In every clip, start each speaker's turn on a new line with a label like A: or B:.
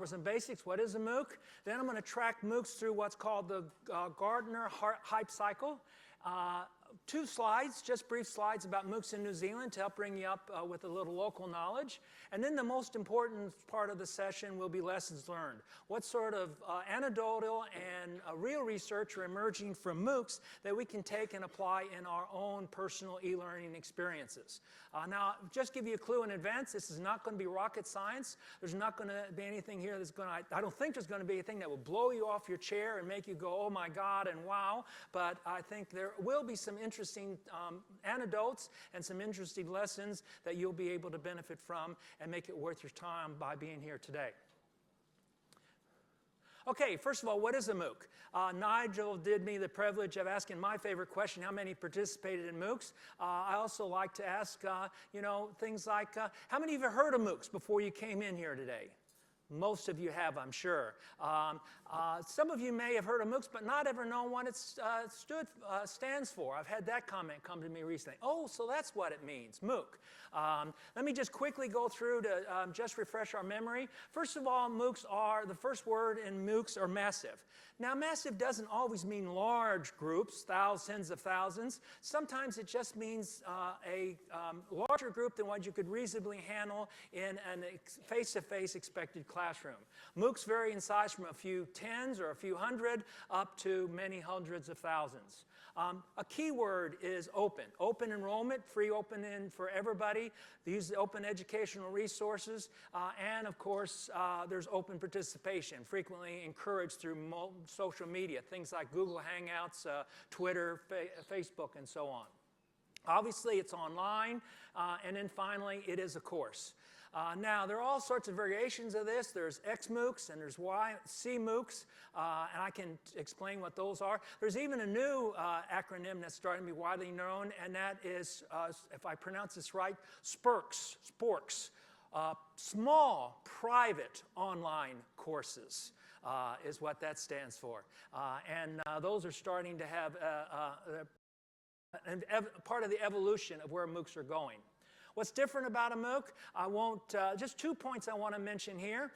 A: some basics. What is a MOOC? Then I'm going to track MOOCs through what's called the Gartner Hype Cycle. 2 slides, just brief slides about MOOCs in New Zealand to help bring you up with a little local knowledge. And then the most important part of the session will be lessons learned. What sort of anecdotal and real research are emerging from MOOCs that we can take and apply in our own personal e-learning experiences. Now, just give you a clue in advance, this is not going to be rocket science. There's not going to be anything here that's going to, I don't think there's going to be anything that will blow you off your chair and make you go, oh my God, and wow. But I think there will be some interesting anecdotes and some interesting lessons that you'll be able to benefit from and make it worth your time by being here today. Okay, first of all, what is a MOOC? Nigel did me the privilege of asking my favorite question, how many participated in MOOCs? I also like to ask, you know, things like, how many of you have heard of MOOCs before you came in here today? Most of you have, I'm sure. Some of you may have heard of MOOCs, but not ever known what it stands for. I've had that comment come to me recently. Oh, so that's what it means, MOOC. Let me just quickly go through to just refresh our memory. First of all, MOOCs are, the first word in MOOCs are massive. Now, massive doesn't always mean large groups, thousands of thousands. Sometimes it just means a larger group than what you could reasonably handle in a face-to-face expected classroom. MOOCs vary in size from a few tens or a few hundred up to many hundreds of thousands. A key word is open. Open enrollment, free open-in for everybody. They use the open educational resources. And of course, there's open participation, frequently encouraged through social media, things like Google Hangouts, Twitter, Facebook, and so on. Obviously, it's online. And then finally, it is a course. Now, there are all sorts of variations of this. There's XMOOCs and there's CMOOCs, and I can explain what those are. There's even a new acronym that's starting to be widely known, and that is, if I pronounce this right, SPORCs. Small Private Online Courses is what that stands for. And those are starting to have part of the evolution of where MOOCs are going. What's different about a MOOC? I won't, just 2 points I want to mention here.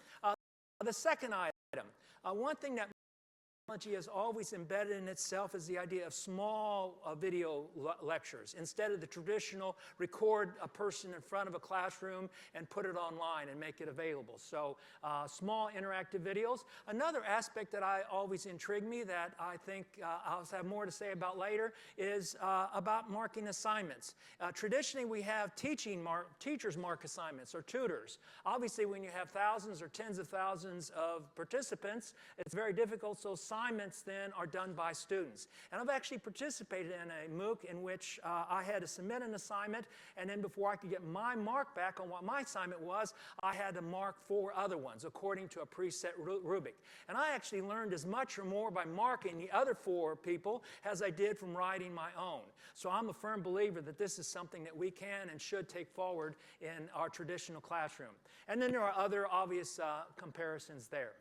A: The second item, one thing that technology has always embedded in itself is the idea of small video lectures. Instead of the traditional record a person in front of a classroom and put it online and make it available. So small interactive videos. Another aspect that always intrigued me that I think I'll have more to say about later is about marking assignments. Traditionally we have teachers mark assignments or tutors. Obviously when you have thousands or tens of thousands of participants, it's very difficult, so assignments then are done by students. And I've actually participated in a MOOC in which I had to submit an assignment, and then before I could get my mark back on what my assignment was, I had to mark 4 other ones according to a preset rubric. And I actually learned as much or more by marking the other 4 people as I did from writing my own. So I'm a firm believer that this is something that we can and should take forward in our traditional classroom. And then there are other obvious comparisons there.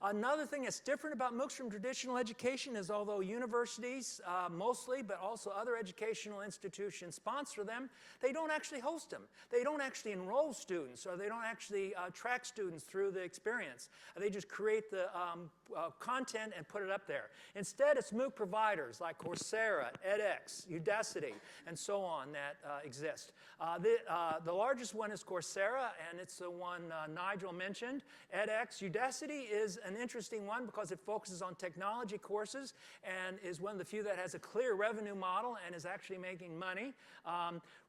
A: Another thing that's different about MOOCs from traditional education is although universities mostly, but also other educational institutions sponsor them, they don't actually host them. They don't actually enroll students, or they don't actually track students through the experience. They just create the content and put it up there. Instead, it's MOOC providers like Coursera, edX, Udacity, and so on that exist. The largest one is Coursera, and it's the one Nigel mentioned. edX, Udacity is an interesting one because it focuses on technology courses and is one of the few that has a clear revenue model and is actually making money.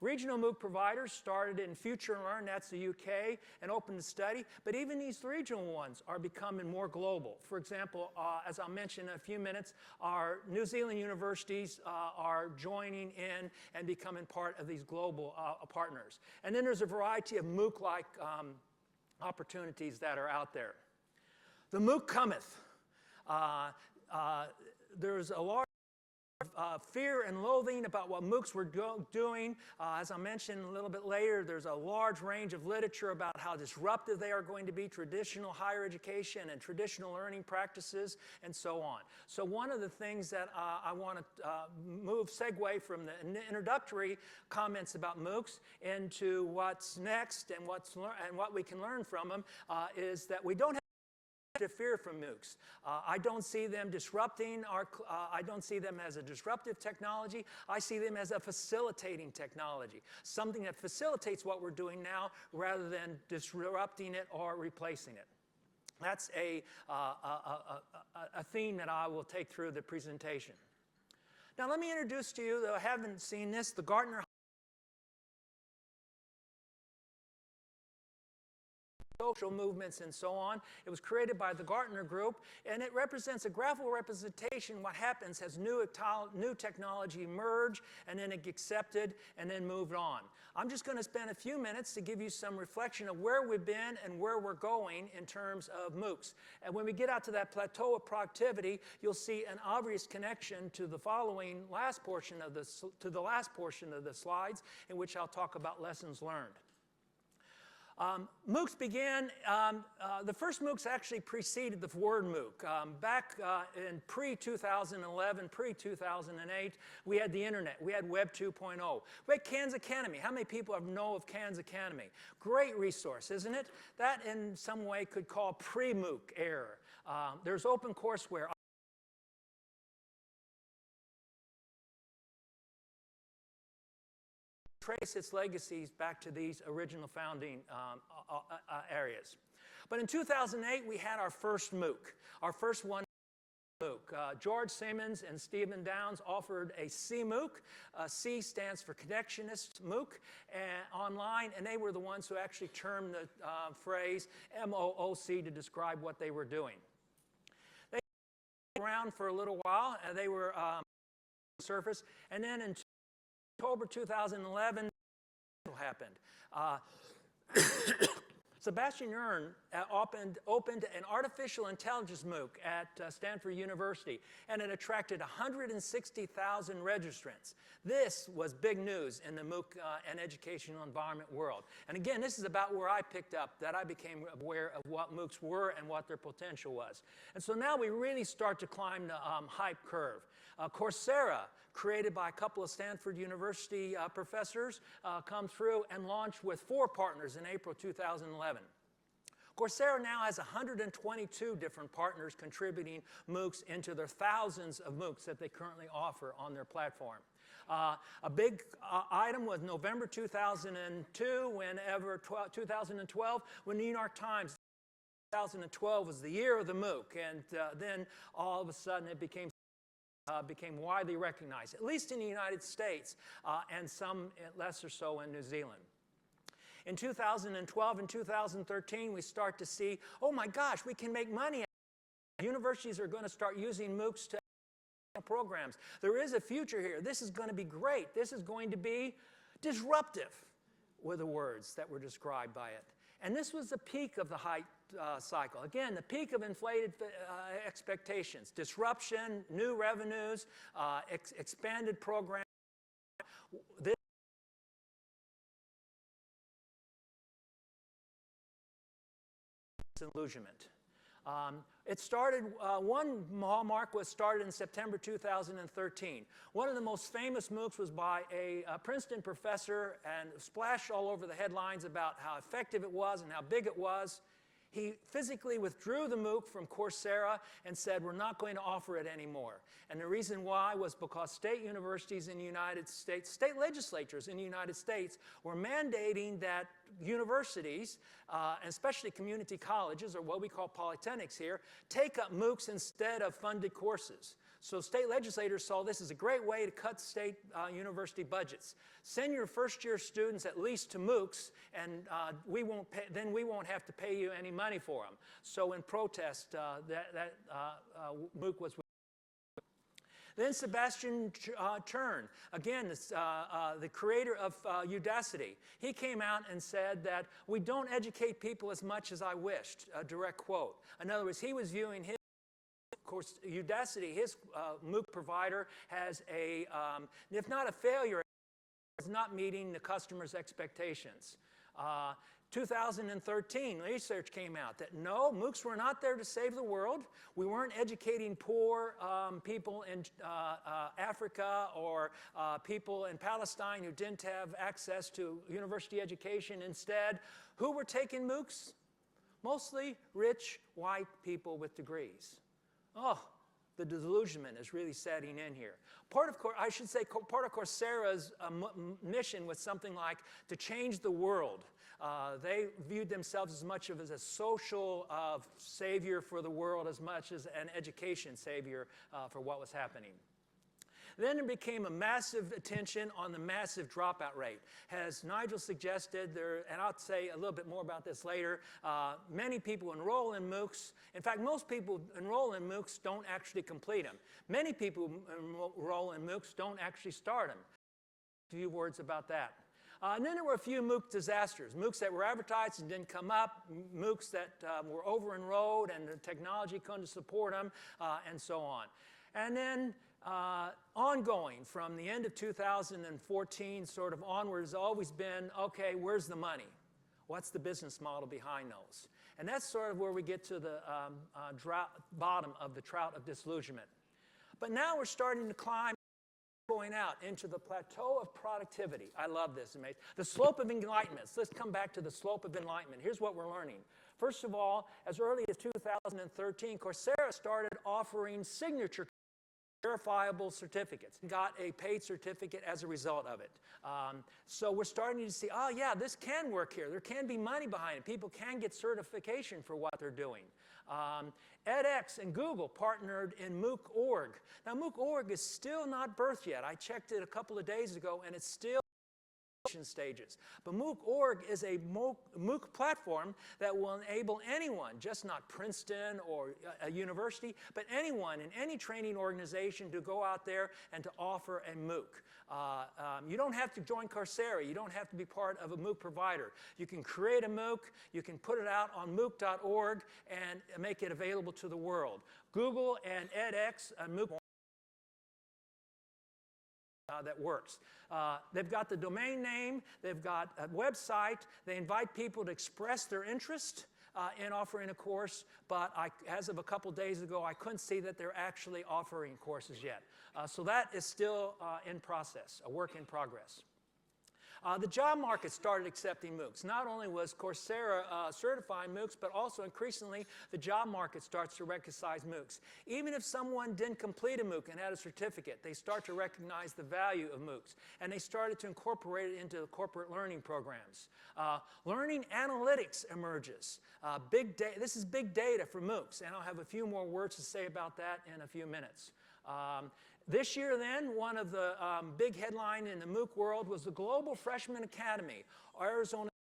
A: Regional MOOC providers started in Future Learn, that's the UK, and Open to Study, but even these regional ones are becoming more global. For example, as I'll mention in a few minutes, our New Zealand universities are joining in and becoming part of these global partners. And then there's a variety of MOOC-like opportunities that are out there. The MOOC cometh. There's a large fear and loathing about what MOOCs were doing. As I mentioned a little bit later, there's a large range of literature about how disruptive they are going to be, traditional higher education and traditional learning practices, and so on. So one of the things that I want to segue from the introductory comments about MOOCs into what's next and what we can learn from them is that we don't have to fear from MOOCs. I don't see them disrupting I don't see them as a disruptive technology. I see them as a facilitating technology, something that facilitates what we're doing now rather than disrupting it or replacing it. That's a theme that I will take through the presentation. Now let me introduce to you, though I haven't seen this, the Gartner social movements and so on. It was created by the Gartner Group, and it represents a graphical representation of what happens as new technology emerge, and then it gets accepted, and then moved on. I'm just going to spend a few minutes to give you some reflection of where we've been and where we're going in terms of MOOCs. And when we get out to that plateau of productivity, you'll see an obvious connection to the last portion of the slides, in which I'll talk about lessons learned. MOOCs began, the first MOOCs actually preceded the word MOOC. Back in pre-2011, pre-2008, we had the internet. We had Web 2.0. We had Khan's Academy. How many people know of Khan's Academy? Great resource, isn't it? That in some way could call pre-MOOC era. There's OpenCourseWare. Trace its legacies back to these original founding areas. But in 2008, we had our first MOOC, our first one MOOC. George Simmons and Stephen Downes offered a CMOOC. C stands for Connectionist MOOC online, and they were the ones who actually termed the phrase MOOC to describe what they were doing. They were around for a little while, and they were on the surface, and then in October 2011, happened. Sebastian Ern opened an artificial intelligence MOOC at Stanford University, and it attracted 160,000 registrants. This was big news in the MOOC and educational environment world. And again, this is about where I picked up that I became aware of what MOOCs were and what their potential was. And so now we really start to climb the hype curve. Coursera, created by a couple of Stanford University professors, come through and launched with 4 partners in April 2011. Coursera now has 122 different partners contributing MOOCs into their thousands of MOOCs that they currently offer on their platform. A big item was November 2002, 2012, when the New York Times, 2012 was the year of the MOOC, and then all of a sudden it became widely recognized, at least in the United States, and some lesser so in New Zealand. In 2012 and 2013, we start to see, oh my gosh, we can make money. Universities are going to start using MOOCs to programs. There is a future here. This is going to be great. This is going to be disruptive, were the words that were described by it. And this was the peak of the hype cycle. Again, the peak of inflated expectations, disruption, new revenues, expanded programs. This disillusionment. It started, one hallmark was started in September 2013. One of the most famous MOOCs was by a Princeton professor and splashed all over the headlines about how effective it was and how big it was. He physically withdrew the MOOC from Coursera and said, we're not going to offer it anymore. And the reason why was because state universities in the United States, state legislatures in the United States, were mandating that universities, especially community colleges, or what we call polytechnics here, take up MOOCs instead of funded courses. So state legislators saw this as a great way to cut state university budgets. Send your first-year students at least to MOOCs, and then we won't have to pay you any money for them. So in protest, that MOOC was. Then Sebastian Ern, again, the creator of Udacity, he came out and said that we don't educate people as much as I wished, a direct quote. In other words, he was viewing his course, Udacity, his MOOC provider, has a, if not a failure, it's not meeting the customer's expectations. 2013, research came out that no, MOOCs were not there to save the world. We weren't educating poor people in Africa or people in Palestine who didn't have access to university education. Instead, who were taking MOOCs? Mostly rich, white people with degrees. Oh, the disillusionment is really setting in here. Part of Coursera's mission was something like to change the world. They viewed themselves as much as a social savior for the world as much as an education savior for what was happening. Then there became a massive attention on the massive dropout rate. As Nigel suggested, and I'll say a little bit more about this later, many people enroll in MOOCs. In fact, most people enroll in MOOCs don't actually complete them. Many people enroll in MOOCs don't actually start them. A few words about that. And then there were a few MOOC disasters, MOOCs that were advertised and didn't come up, MOOCs that were over-enrolled and the technology couldn't support them, and so on. And then ongoing from the end of 2014 sort of onward has always been, okay, where's the money? What's the business model behind those? And that's sort of where we get to the bottom of the trout of disillusionment. But now we're starting to climb, going out into the plateau of productivity. I love this. Amazing. The slope of enlightenment. So let's come back to the slope of enlightenment. Here's what we're learning. First of all, as early as 2013, Coursera started offering signature verifiable certificates. Got a paid certificate as a result of it. So we're starting to see, oh yeah, this can work here. There can be money behind it. People can get certification for what they're doing. edX and Google partnered in MOOC.org. Now MOOC.org is still not birthed yet. I checked it a couple of days ago and it's still stages. But MOOC.org is a MOOC platform that will enable anyone, just not Princeton or a university, but anyone in any training organization to go out there and to offer a MOOC. You don't have to join Coursera. You don't have to be part of a MOOC provider. You can create a MOOC. You can put it out on MOOC.org and make it available to the world. Google and edX and MOOC that works. They've got the domain name, they've got a website, they invite people to express their interest in offering a course, but as of a couple days ago, I couldn't see that they're actually offering courses yet. So that is still in process, a work in progress. The job market started accepting MOOCs. Not only was Coursera certifying MOOCs, but also increasingly the job market starts to recognize MOOCs. Even if someone didn't complete a MOOC and had a certificate, they start to recognize the value of MOOCs. And they started to incorporate it into corporate learning programs. Learning analytics emerges. This is big data for MOOCs, and I'll have a few more words to say about that in a few minutes. This year then, one of the big headlines in the MOOC world was the Global Freshman Academy, Arizona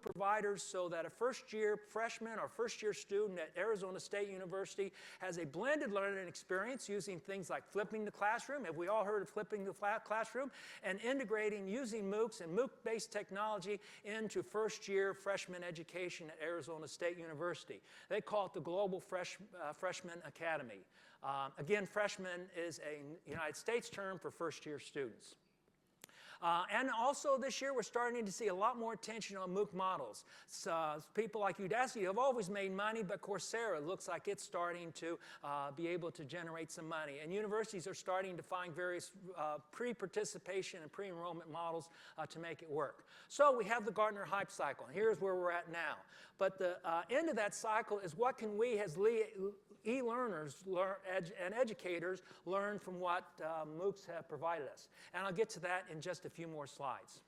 A: providers so that a first-year freshman or first-year student at Arizona State University has a blended learning experience using things like flipping the classroom. Have we all heard of flipping the classroom? And integrating using MOOCs and MOOC-based technology into first-year freshman education at Arizona State University. They call it the Global Freshman Academy. Again, freshman is a United States term for first-year students. And also this year, we're starting to see a lot more attention on MOOC models. So, people like Udacity have always made money, but Coursera looks like it's starting to be able to generate some money. And universities are starting to find various pre-participation and pre-enrollment models to make it work. So we have the Gartner hype cycle. And here's where we're at now. But the end of that cycle is what can we as e-learners and educators learn from what MOOCs have provided us. And I'll get to that in just a few more slides.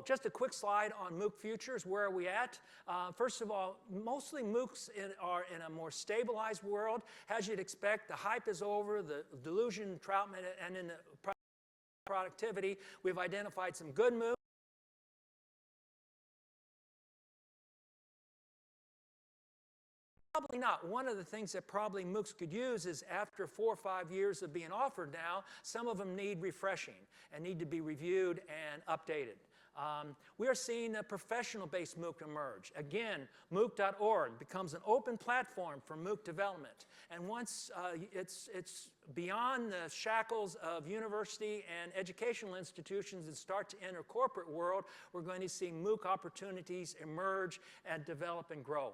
A: Just a quick slide on MOOC futures. Where are we at? First of all, mostly MOOCs are in a more stabilized world. As you'd expect, the hype is over, the delusion, troutment, and in the productivity, we've identified some good MOOCs. Probably not. One of the things that probably MOOCs could use is after 4 or 5 years of being offered now, some of them need refreshing and need to be reviewed and updated. We are seeing a professional-based MOOC emerge. Again, MOOC.org becomes an open platform for MOOC development. And once it's beyond the shackles of university and educational institutions and start to enter corporate world, we're going to see MOOC opportunities emerge and develop and grow.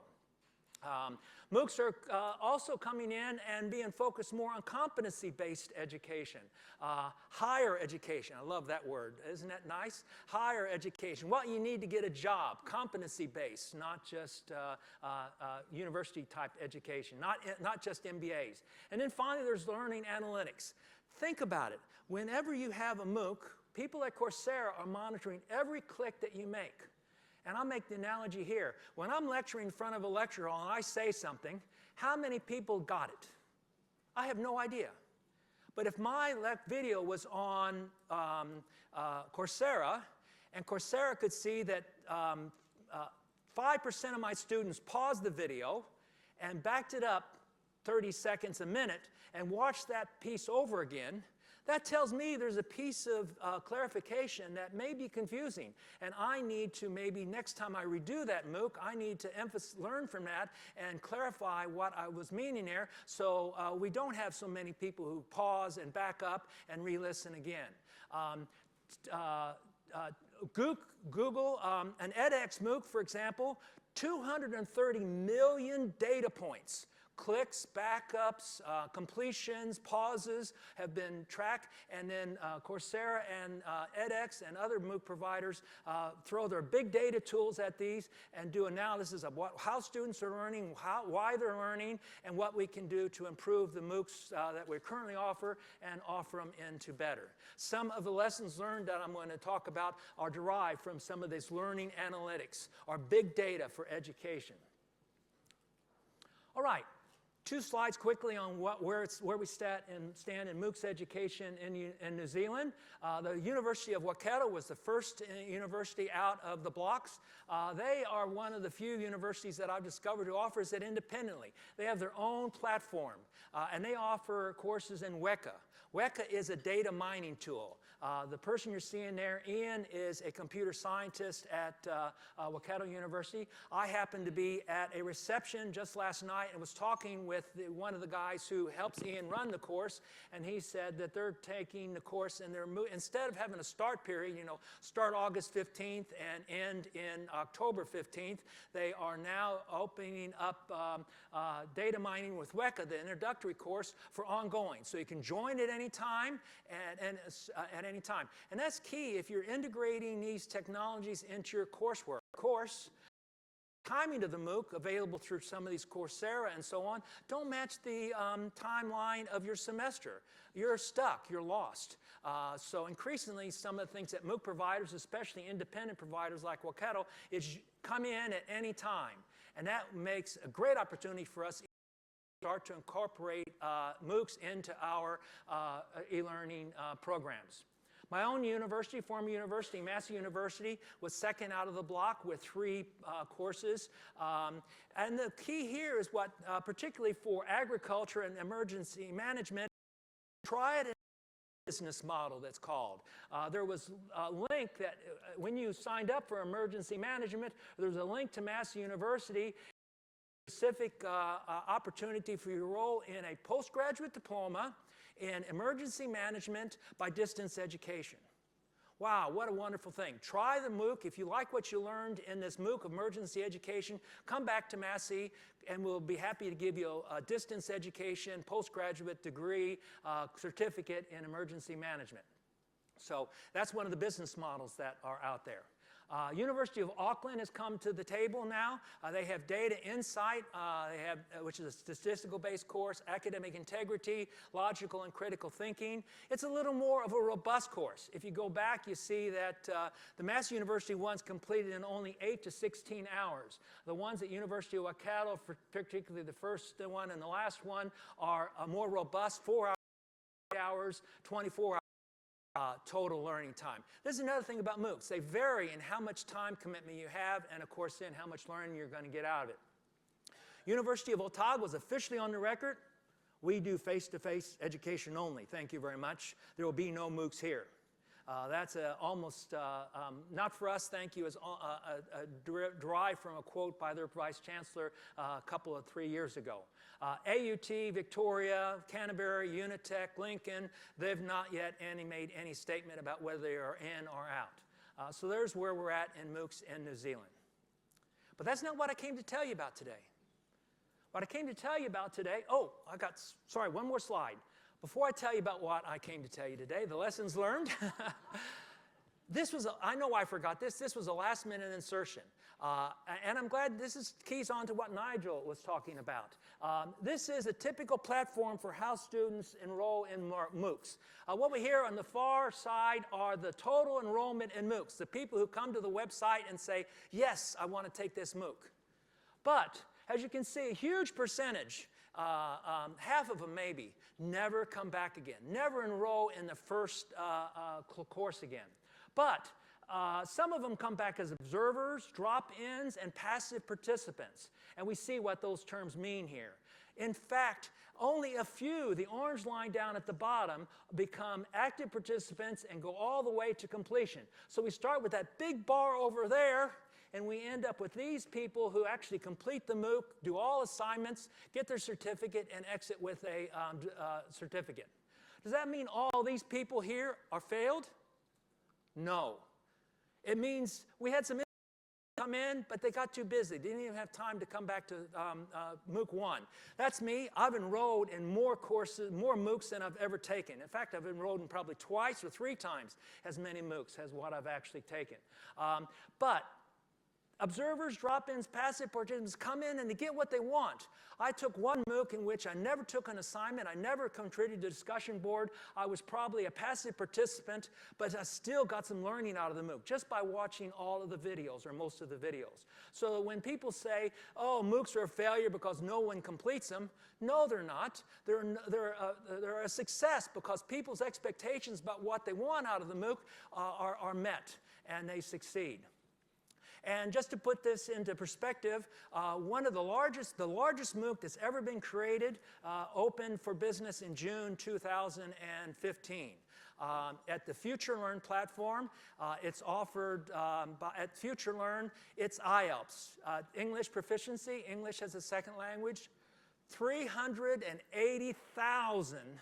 A: MOOCs are also coming in and being focused more on competency-based education. Higher education, I love that word, isn't that nice? Higher education, what you need to get a job, competency-based, not just university-type education, not just MBAs. And then finally, there's learning analytics. Think about it. Whenever you have a MOOC, people at Coursera are monitoring every click that you make. And I'll make the analogy here. When I'm lecturing in front of a lecture hall and I say something, how many people got it? I have no idea. But if my video was on Coursera, and Coursera could see that 5% of my students paused the video and backed it up 30 seconds a minute and watched that piece over again, that tells me there's a piece of clarification that may be confusing. And I need to maybe next time I redo that MOOC, I need to learn from that and clarify what I was meaning there so we don't have so many people who pause and back up and re-listen again. Google, an edX MOOC, for example, 230 million data points. Clicks, backups, completions, pauses have been tracked, and then Coursera and edX and other MOOC providers throw their big data tools at these and do analysis of how students are learning, why they're learning, and what we can do to improve the MOOCs that we currently offer and offer them into better. Some of the lessons learned that I'm going to talk about are derived from some of this learning analytics or big data for education. All right. 2 slides quickly on where we stand in MOOCs education in New Zealand. The University of Waikato was the first university out of the blocks. They are one of the few universities that I've discovered who offers it independently. They have their own platform, and they offer courses in Weka. Weka is a data mining tool. The person you're seeing there, Ian, is a computer scientist at Waikato University. I happened to be at a reception just last night and was talking with one of the guys who helps Ian run the course, and he said that they're taking the course and instead of having a start period, start August 15th and end in October 15th, they are now opening up data mining with Weka, the introductory course, for ongoing. So you can join at any time and at any time. And that's key if you're integrating these technologies into your coursework. Of course, timing of the MOOC available through some of these Coursera and so on don't match the timeline of your semester. You're stuck, you're lost. So increasingly some of the things that MOOC providers, especially independent providers like Waikato, is come in at any time. And that makes a great opportunity for us to start to incorporate MOOCs into our e-learning programs. My own university, former university, Massey University, was second out of the block with 3 courses. And the key here is what, particularly for agriculture and emergency management, try it in a business model that's called. There was a link that when you signed up for emergency management, there was a link to Massey University, specific opportunity for you to enroll in a postgraduate diploma in emergency management by distance education. Wow, what a wonderful thing. Try the MOOC. If you like what you learned in this MOOC, emergency education, come back to Massey and we'll be happy to give you a distance education, postgraduate degree, certificate in emergency management. So that's one of the business models that are out there. University of Auckland has come to the table now. They have data insight, which is a statistical-based course, academic integrity, logical and critical thinking. It's a little more of a robust course. If you go back, you see that the Massey University ones completed in only 8 to 16 hours. The ones at University of Waikato, particularly the first one and the last one, are more robust, 4 hours, 24 hours. Total learning time. This is another thing about MOOCs. They vary in how much time commitment you have and, of course, then how much learning you're going to get out of it. University of Otago is officially on the record. We do face-to-face education only. Thank you very much. There will be no MOOCs here. That's almost, not for us, thank you, is derived from a quote by their Vice Chancellor a couple of 3 years ago. AUT, Victoria, Canterbury, Unitec, Lincoln, they've not yet made any statement about whether they are in or out. So there's where we're at in MOOCs in New Zealand. But that's not what I came to tell you about today. What I came to tell you about today, sorry, one more slide. Before I tell you about what I came to tell you today, the lessons learned. I know I forgot this. This was a last-minute insertion. And I'm glad this keys on to what Nigel was talking about. This is a typical platform for how students enroll in MOOCs. What we hear on the far side are the total enrollment in MOOCs, the people who come to the website and say, yes, I want to take this MOOC. But, as you can see, a huge percentage, half of them maybe, never come back again, never enroll in the first course again. But some of them come back as observers, drop-ins, and passive participants. And we see what those terms mean here. In fact, only a few, the orange line down at the bottom, become active participants and go all the way to completion. So we start with that big bar over there, and we end up with these people who actually complete the MOOC, do all assignments, get their certificate, and exit with a certificate. Does that mean all these people here are failed? No. It means we had some come in, but they got too busy. They didn't even have time to come back to MOOC 1. That's me. I've enrolled in more courses, more MOOCs than I've ever taken. In fact, I've enrolled in probably twice or 3 times as many MOOCs as what I've actually taken. But observers, drop-ins, passive participants come in and they get what they want. I took one MOOC in which I never took an assignment. I never contributed to the discussion board. I was probably a passive participant, but I still got some learning out of the MOOC just by watching all of the videos or most of the videos. So when people say, oh, MOOCs are a failure because no one completes them, no, they're not. They're a success because people's expectations about what they want out of the MOOC are met, and they succeed. And just to put this into perspective, one of the largest MOOC that's ever been created opened for business in June 2015. At the FutureLearn platform, it's offered at FutureLearn, it's IELTS, English proficiency, English as a second language. 380,000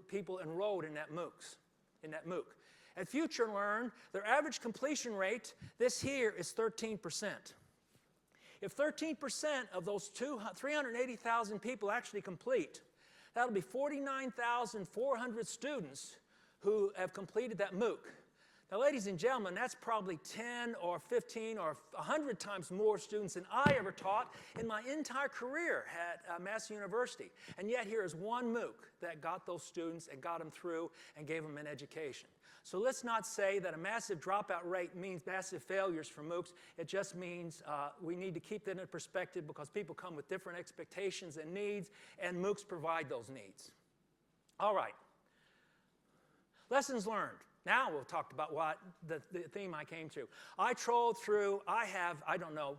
A: people enrolled in that MOOC. At FutureLearn, their average completion rate, this here is 13%. If 13% of those 380,000 people actually complete, that'll be 49,400 students who have completed that MOOC. Now, ladies and gentlemen, that's probably 10 or 15 or 100 times more students than I ever taught in my entire career at Massey University. And yet here is one MOOC that got those students and got them through and gave them an education. So let's not say that a massive dropout rate means massive failures for MOOCs. It just means we need to keep that in perspective because people come with different expectations and needs, and MOOCs provide those needs. All right. Lessons learned. Now we'll talk about what the theme I came to. I trolled through, I have,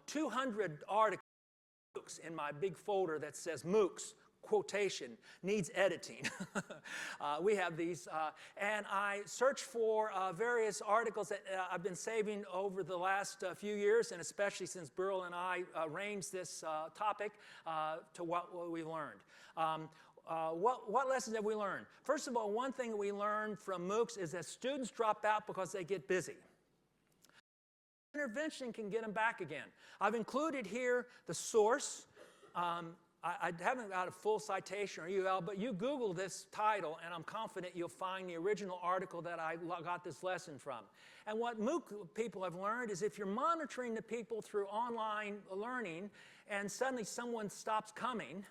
A: 200 articles in my big folder that says MOOCs, quotation, needs editing. We have these, and I searched for various articles that I've been saving over the last few years, and especially since Burl and I arranged this topic to what we learned. What lessons have we learned? First of all, one thing we learned from MOOCs is that students drop out because they get busy. Intervention can get them back again. I've included here the source. I haven't got a full citation or URL, but you Google this title, and I'm confident you'll find the original article that I got this lesson from. And what MOOC people have learned is if you're monitoring the people through online learning and suddenly someone stops coming,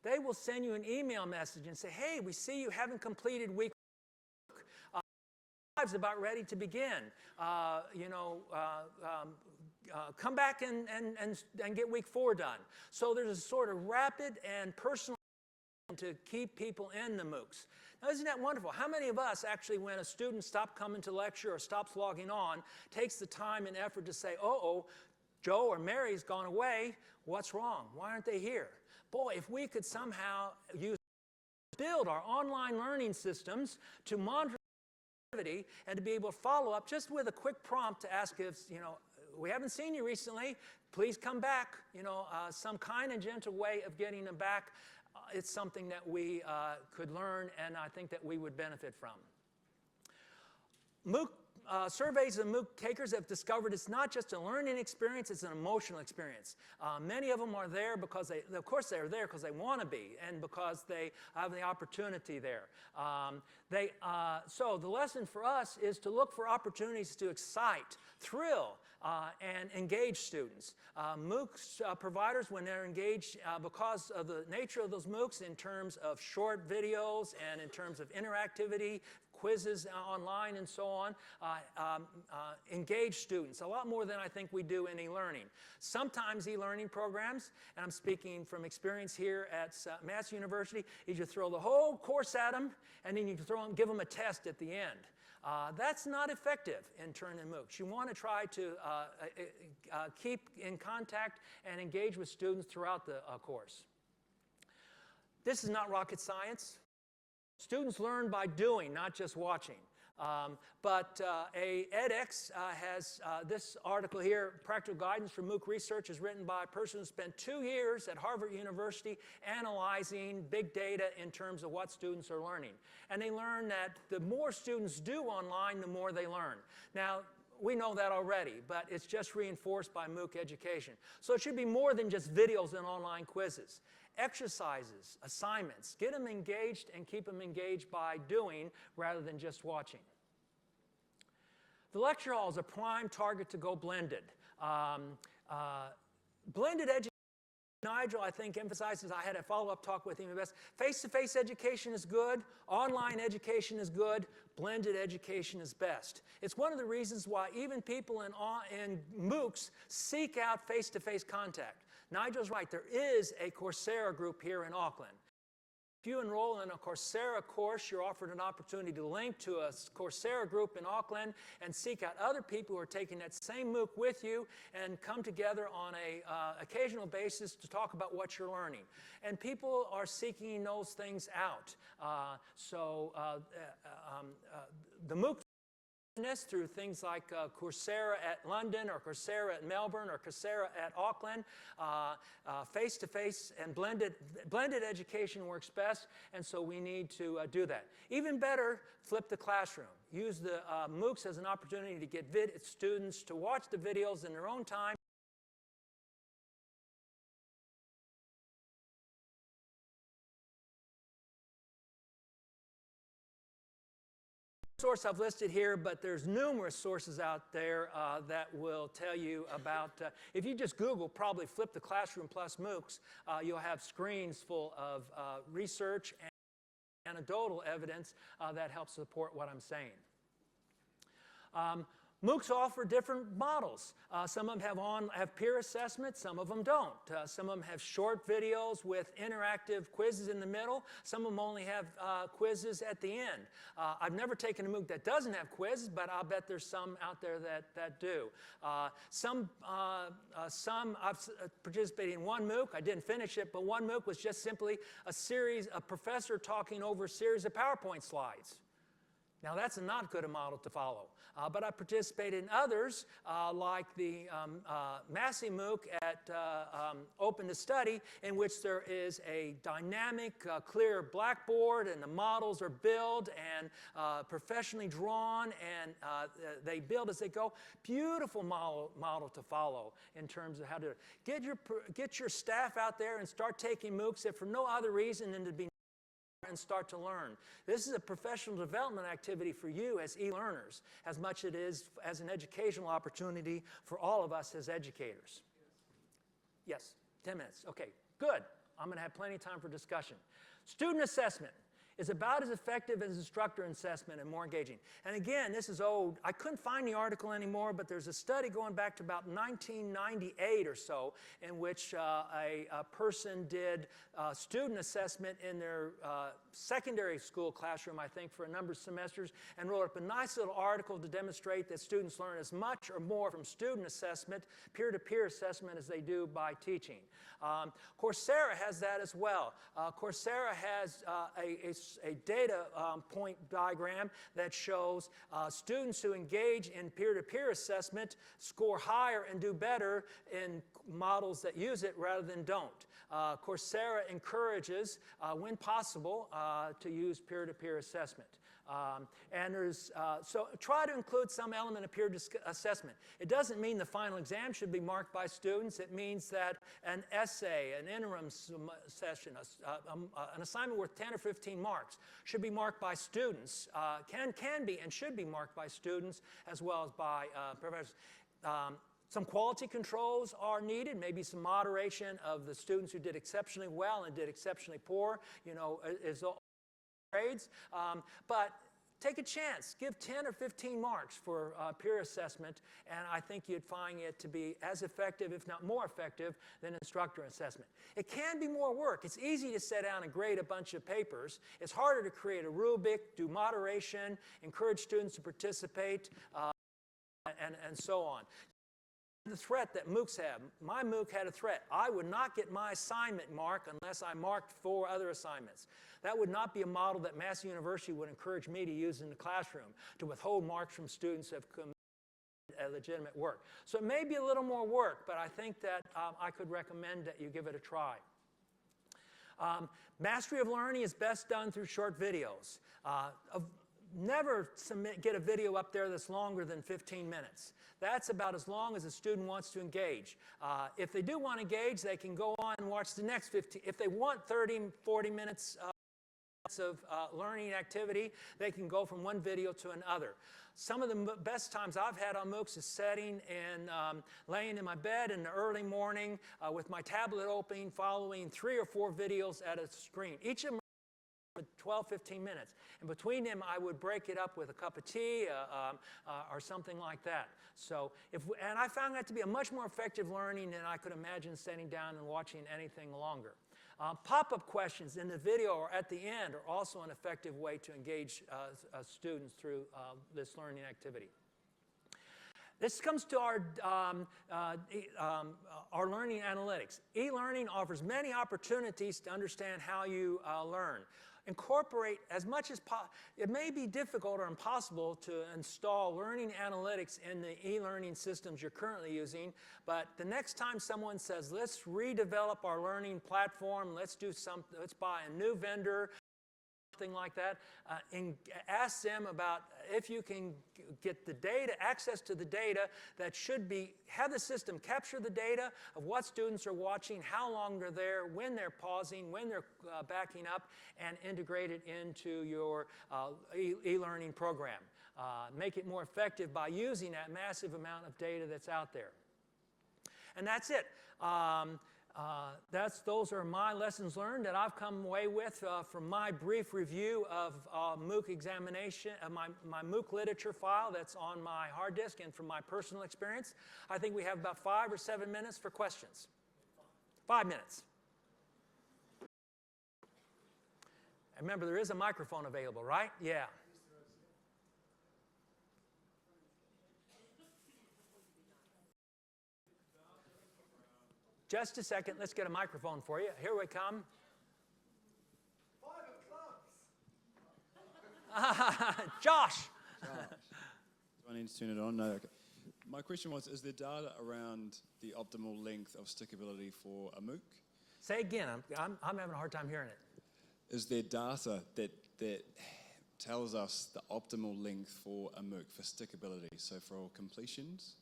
A: they will send you an email message and say, hey, we see you haven't completed week. Lives about ready to begin. Come back and get week 4 done. So there's a sort of rapid and personal to keep people in the MOOCs. Now, isn't that wonderful? How many of us actually, when a student stops coming to lecture or stops logging on, takes the time and effort to say, Joe or Mary's gone away. What's wrong? Why aren't they here? Boy, if we could somehow build our online learning systems to monitor activity and to be able to follow up just with a quick prompt to ask if, we haven't seen you recently, please come back, some kind and gentle way of getting them back. It's something that we could learn, and I think that we would benefit from. MOOC surveys of MOOC takers have discovered it's not just a learning experience, it's an emotional experience. Many of them are there because of course they're there because they want to be and because they have the opportunity there. So the lesson for us is to look for opportunities to excite, thrill, and engage students. MOOCs providers, when they're engaged because of the nature of those MOOCs in terms of short videos and in terms of interactivity, quizzes online and so on, engage students a lot more than I think we do in e-learning. Sometimes e-learning programs, and I'm speaking from experience here at Mass University, is you throw the whole course at them and then you give them a test at the end. That's not effective in turning MOOCs. You want to try to keep in contact and engage with students throughout the course. This is not rocket science. Students learn by doing, not just watching. But edX has this article here, Practical Guidance for MOOC Research, is written by a person who spent 2 years at Harvard University analyzing big data in terms of what students are learning. And they learn that the more students do online, the more they learn. Now, we know that already, but it's just reinforced by MOOC education. So it should be more than just videos and online quizzes. Exercises, assignments, get them engaged and keep them engaged by doing rather than just watching. The lecture hall is a prime target to go blended. Blended education, Nigel, I think, emphasizes, I had a follow-up talk with him, best. Face-to-face education is good, online education is good, blended education is best. It's one of the reasons why even people in MOOCs seek out face-to-face contact. Nigel's right, there is a Coursera group here in Auckland. If you enroll in a Coursera course, you're offered an opportunity to link to a Coursera group in Auckland and seek out other people who are taking that same MOOC with you and come together on an occasional basis to talk about what you're learning. And people are seeking those things out. The MOOC through things like Coursera at London or Coursera at Melbourne or Coursera at Auckland. Face-to-face and blended education works best, and so we need to do that. Even better, flip the classroom. Use the MOOCs as an opportunity to get students to watch the videos in their own time. Source I've listed here, but there's numerous sources out there that will tell you about, if you just Google, probably flip the classroom plus MOOCs, you'll have screens full of research and anecdotal evidence that helps support what I'm saying. MOOCs offer different models. Some of them have peer assessment, some of them don't. Some of them have short videos with interactive quizzes in the middle. Some of them only have quizzes at the end. I've never taken a MOOC that doesn't have quizzes, but I'll bet there's some out there that do. I've participated in one MOOC. I didn't finish it, but one MOOC was just simply a professor talking over a series of PowerPoint slides. Now, that's not good a model to follow. But I participated in others, like the Massey MOOC at Open to Study, in which there is a dynamic, clear blackboard, and the models are built and professionally drawn, and they build as they go. Beautiful model to follow in terms of how to get your staff out there and start taking MOOCs, if for no other reason than to be and start to learn. This is a professional development activity for you as e-learners, as much as it is as an educational opportunity for all of us as educators. Yes, 10 minutes. Okay, good. I'm going to have plenty of time for discussion. Student assessment is about as effective as instructor assessment and more engaging. And again, this is old. I couldn't find the article anymore, but there's a study going back to about 1998 or so in which a person did student assessment in their secondary school classroom, I think, for a number of semesters, and wrote up a nice little article to demonstrate that students learn as much or more from student assessment, peer-to-peer assessment, as they do by teaching. Coursera has that as well. Coursera has a data point diagram that shows students who engage in peer-to-peer assessment score higher and do better in models that use it rather than don't. Coursera encourages, when possible, to use peer-to-peer assessment. So try to include some element of peer assessment. It doesn't mean the final exam should be marked by students. It means that an essay, an interim session, an assignment worth 10 or 15 marks should be marked by students, can be and should be marked by students as well as by professors. Some quality controls are needed, maybe some moderation of the students who did exceptionally well and did exceptionally poor, is grades. But take a chance. Give 10 or 15 marks for peer assessment, and I think you'd find it to be as effective, if not more effective, than instructor assessment. It can be more work. It's easy to sit down and grade a bunch of papers. It's harder to create a rubric, do moderation, encourage students to participate, and so on. The threat that MOOCs have. My MOOC had a threat. I would not get my assignment mark unless I marked 4 other assignments. That would not be a model that Massey University would encourage me to use in the classroom, to withhold marks from students who have committed legitimate work. So it may be a little more work, but I think that I could recommend that you give it a try. Mastery of learning is best done through short videos. Never get a video up there that's longer than 15 minutes. That's about as long as a student wants to engage. If they do want to engage, they can go on and watch the next 15. If they want 30, 40 minutes of learning activity, they can go from one video to another. Some of the best times I've had on MOOCs is sitting and laying in my bed in the early morning with my tablet open, following 3 or 4 videos at a screen. Each of them 12, 15 minutes. And between them, I would break it up with a cup of tea or something like that. So, and I found that to be a much more effective learning than I could imagine sitting down and watching anything longer. Pop-up questions in the video or at the end are also an effective way to engage students through this learning activity. This comes to our learning analytics. E-learning offers many opportunities to understand how you learn. Incorporate as much as possible. It may be difficult or impossible to install learning analytics in the e-learning systems you're currently using, but the next time someone says, let's redevelop our learning platform, let's do something, let's buy a new vendor, something like that, and ask them about if you can get the data, access to the data that should be, have the system capture the data of what students are watching, how long they're there, when they're pausing, when they're backing up, and integrate it into your e-learning program. Make it more effective by using that massive amount of data that's out there. And that's it. Those are my lessons learned that I've come away with from my brief review of MOOC examination, my MOOC literature file that's on my hard disk, and from my personal experience. I think we have about 5 or 7 minutes for questions. 5 minutes. And remember, there is a microphone available, right? Yeah. Just a second. Let's get a microphone for you. Here we come. 5 o'clock. Josh.
B: Do I need to turn it on? No. Okay. My question was, is there data around the optimal length of stickability for a MOOC?
A: Say again. I'm having a hard time hearing it.
B: Is there data that tells us the optimal length for a MOOC for stickability, so for all completions?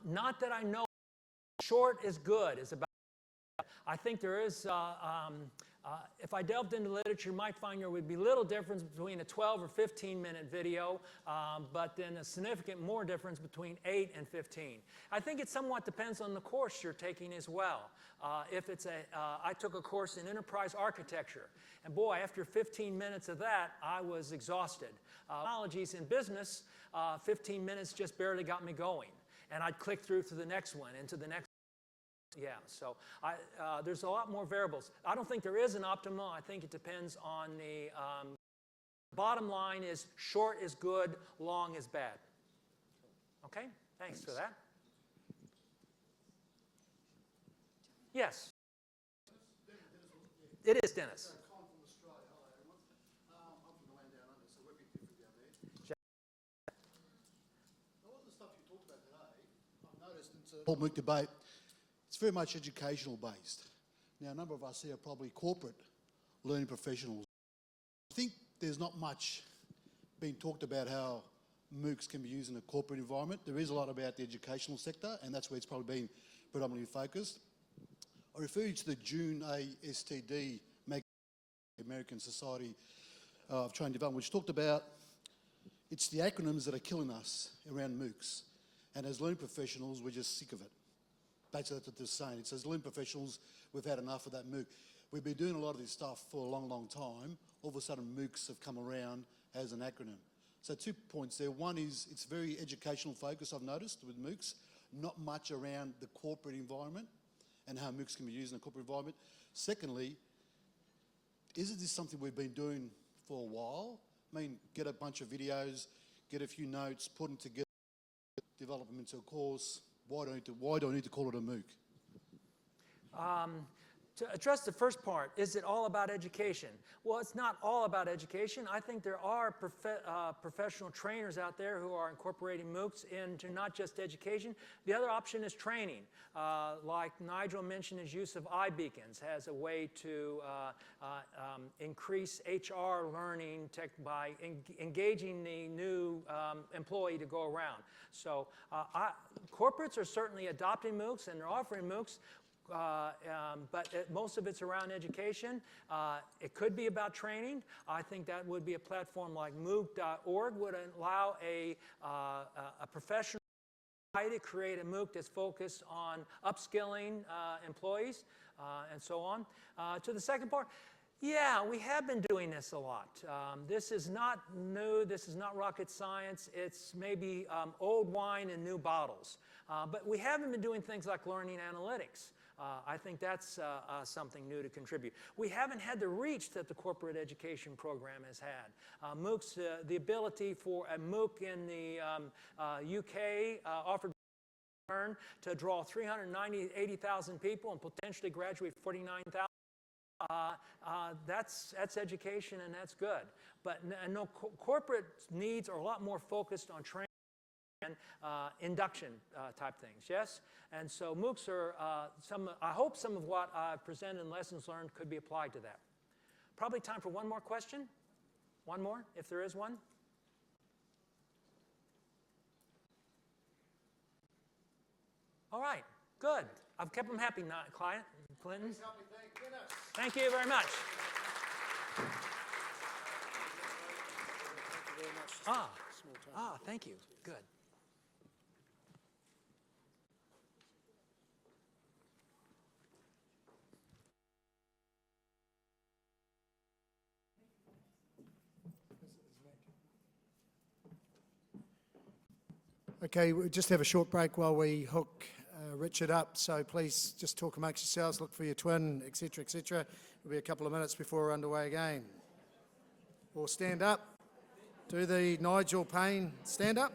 A: Not that I know. Short is good. Is about. I think there is. If I delved into literature, you might find there would be little difference between a 12 or 15-minute video, but then a significant more difference between 8 and 15. I think it somewhat depends on the course you're taking as well. If it's I took a course in enterprise architecture, and boy, after 15 minutes of that, I was exhausted. Technologies in business, 15 minutes just barely got me going. And I'd click through to the next one, and to the next. Yeah, so there's a lot more variables. I don't think there is an optimal. I think it depends on the bottom line is short is good, long is bad. Okay, thanks for that. Yes. It is Dennis.
C: Whole MOOC debate, it's very much educational based. Now, a number of us here are probably corporate learning professionals. I think there's not much being talked about how MOOCs can be used in a corporate environment. There is a lot about the educational sector, and that's where it's probably been predominantly focused. I refer you to the June ASTD American Society of Training Development, which talked about it's the acronyms that are killing us around MOOCs. And as learning professionals, we're just sick of it. Basically, that's what they're saying. It says, learning professionals, we've had enough of that MOOC. We've been doing a lot of this stuff for a long, long time. All of a sudden, MOOCs have come around as an acronym. So 2 points there. One is it's very educational focus, I've noticed, with MOOCs. Not much around the corporate environment and how MOOCs can be used in a corporate environment. Secondly, isn't this something we've been doing for a while? I mean, get a bunch of videos, get a few notes, put them together, develop them into a course. Why do I need to call it a MOOC?
A: To address the first part, is it all about education? Well, it's not all about education. I think there are professional trainers out there who are incorporating MOOCs into not just education. The other option is training. Like Nigel mentioned, his use of iBeacons has a way to increase HR learning by engaging the new employee to go around. So corporates are certainly adopting MOOCs and they're offering MOOCs. But most of it's around education. It could be about training. I think that would be a platform like MOOC.org would allow a professional to create a MOOC that's focused on upskilling employees and so on. To the second part, yeah, we have been doing this a lot. This is not new. This is not rocket science. It's maybe old wine in new bottles. But we haven't been doing things like learning analytics. I think that's something new to contribute. We haven't had the reach that the corporate education program has had. MOOCs, the ability for a MOOC in the UK offered to draw 380,000 people and potentially graduate 49,000. That's education and that's good. But no, corporate needs are a lot more focused on training and induction type things, yes? And so MOOCs are, I hope some of what I've presented in lessons learned could be applied to that. Probably time for one more question. One more, if there is one. All right, good. I've kept them happy, Clinton. Thank you very much. Thank you. Good.
D: Okay, we'll just have a short break while we hook Richard up, so please just talk amongst yourselves, look for your twin, etc., etc. It'll be a couple of minutes before we're underway again. Or stand up, do the Nigel Payne stand up.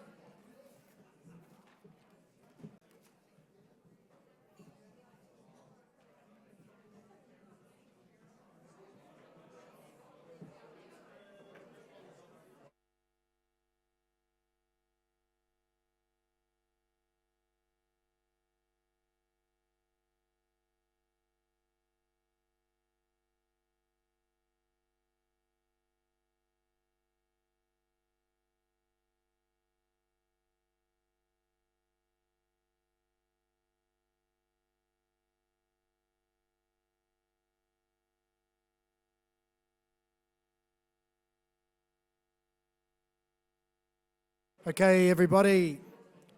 D: Okay, everybody,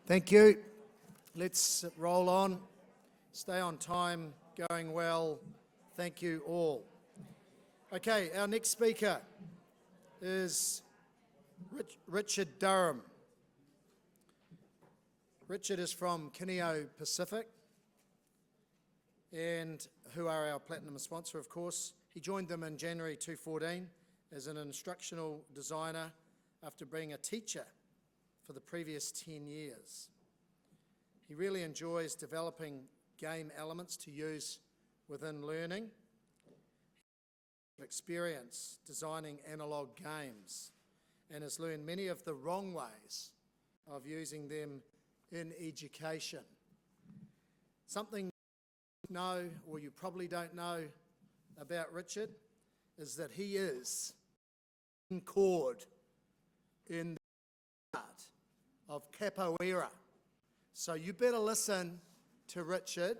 D: thank you. Let's roll on. Stay on time, going well. Thank you all. Okay, our next speaker is Richard Durham. Richard is from Kineo Pacific. and who are our platinum sponsor, of course. He joined them in January 2014 as an instructional designer after being a teacher for the previous 10 years. He really enjoys developing game elements to use within learning. Experience designing analogue games and has learned many of the wrong ways of using them in education. Something you know, or you probably don't know about Richard, is that he is in chord in the art of capoeira. So you better listen to Richard,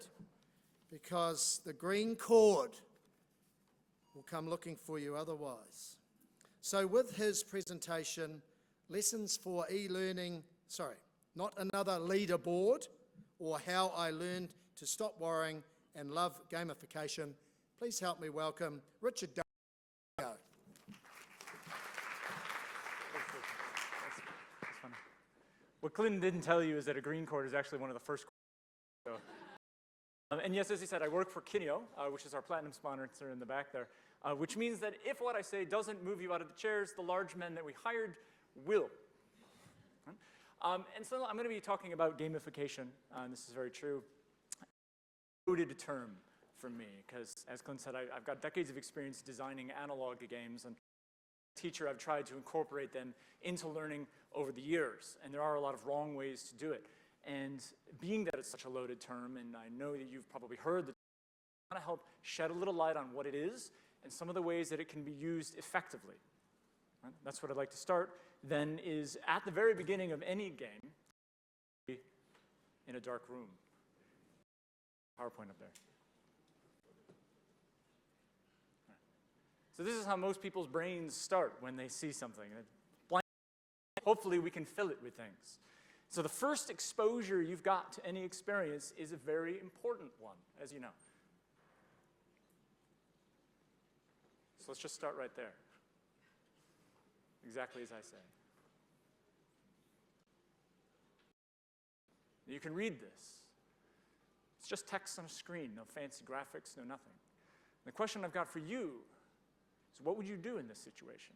D: because the green chord will come looking for you otherwise. So with his presentation, lessons for e-learning, not another leaderboard, or how I learned to stop worrying and love gamification, please help me welcome Richard Durham.
E: What Clinton didn't tell you is that a green chord is actually one of the first chords. And yes, as he said, I work for Kineo, which is our platinum sponsor in the back there, which means that if what I say doesn't move you out of the chairs, the large men that we hired will. And so I'm going to be talking about gamification, and this is very true. Loaded term for me, because as Clint said, I've got decades of experience designing analog games, and as a teacher, I've tried to incorporate them into learning over the years, and there are a lot of wrong ways to do it. And being that it's such a loaded term, and I know that you've probably heard that, I want to help shed a little light on what it is and some of the ways that it can be used effectively. Right? That's what I'd like to start then, is at the very beginning of any game, in a dark room. PowerPoint up there. Right. So this is how most people's brains start when they see something. Hopefully we can fill it with things. So the first exposure you've got to any experience is a very important one, as you know. So let's just start right there. Exactly as I say. You can read this. It's just text on a screen, no fancy graphics, no nothing. The question I've got for you is, what would you do in this situation?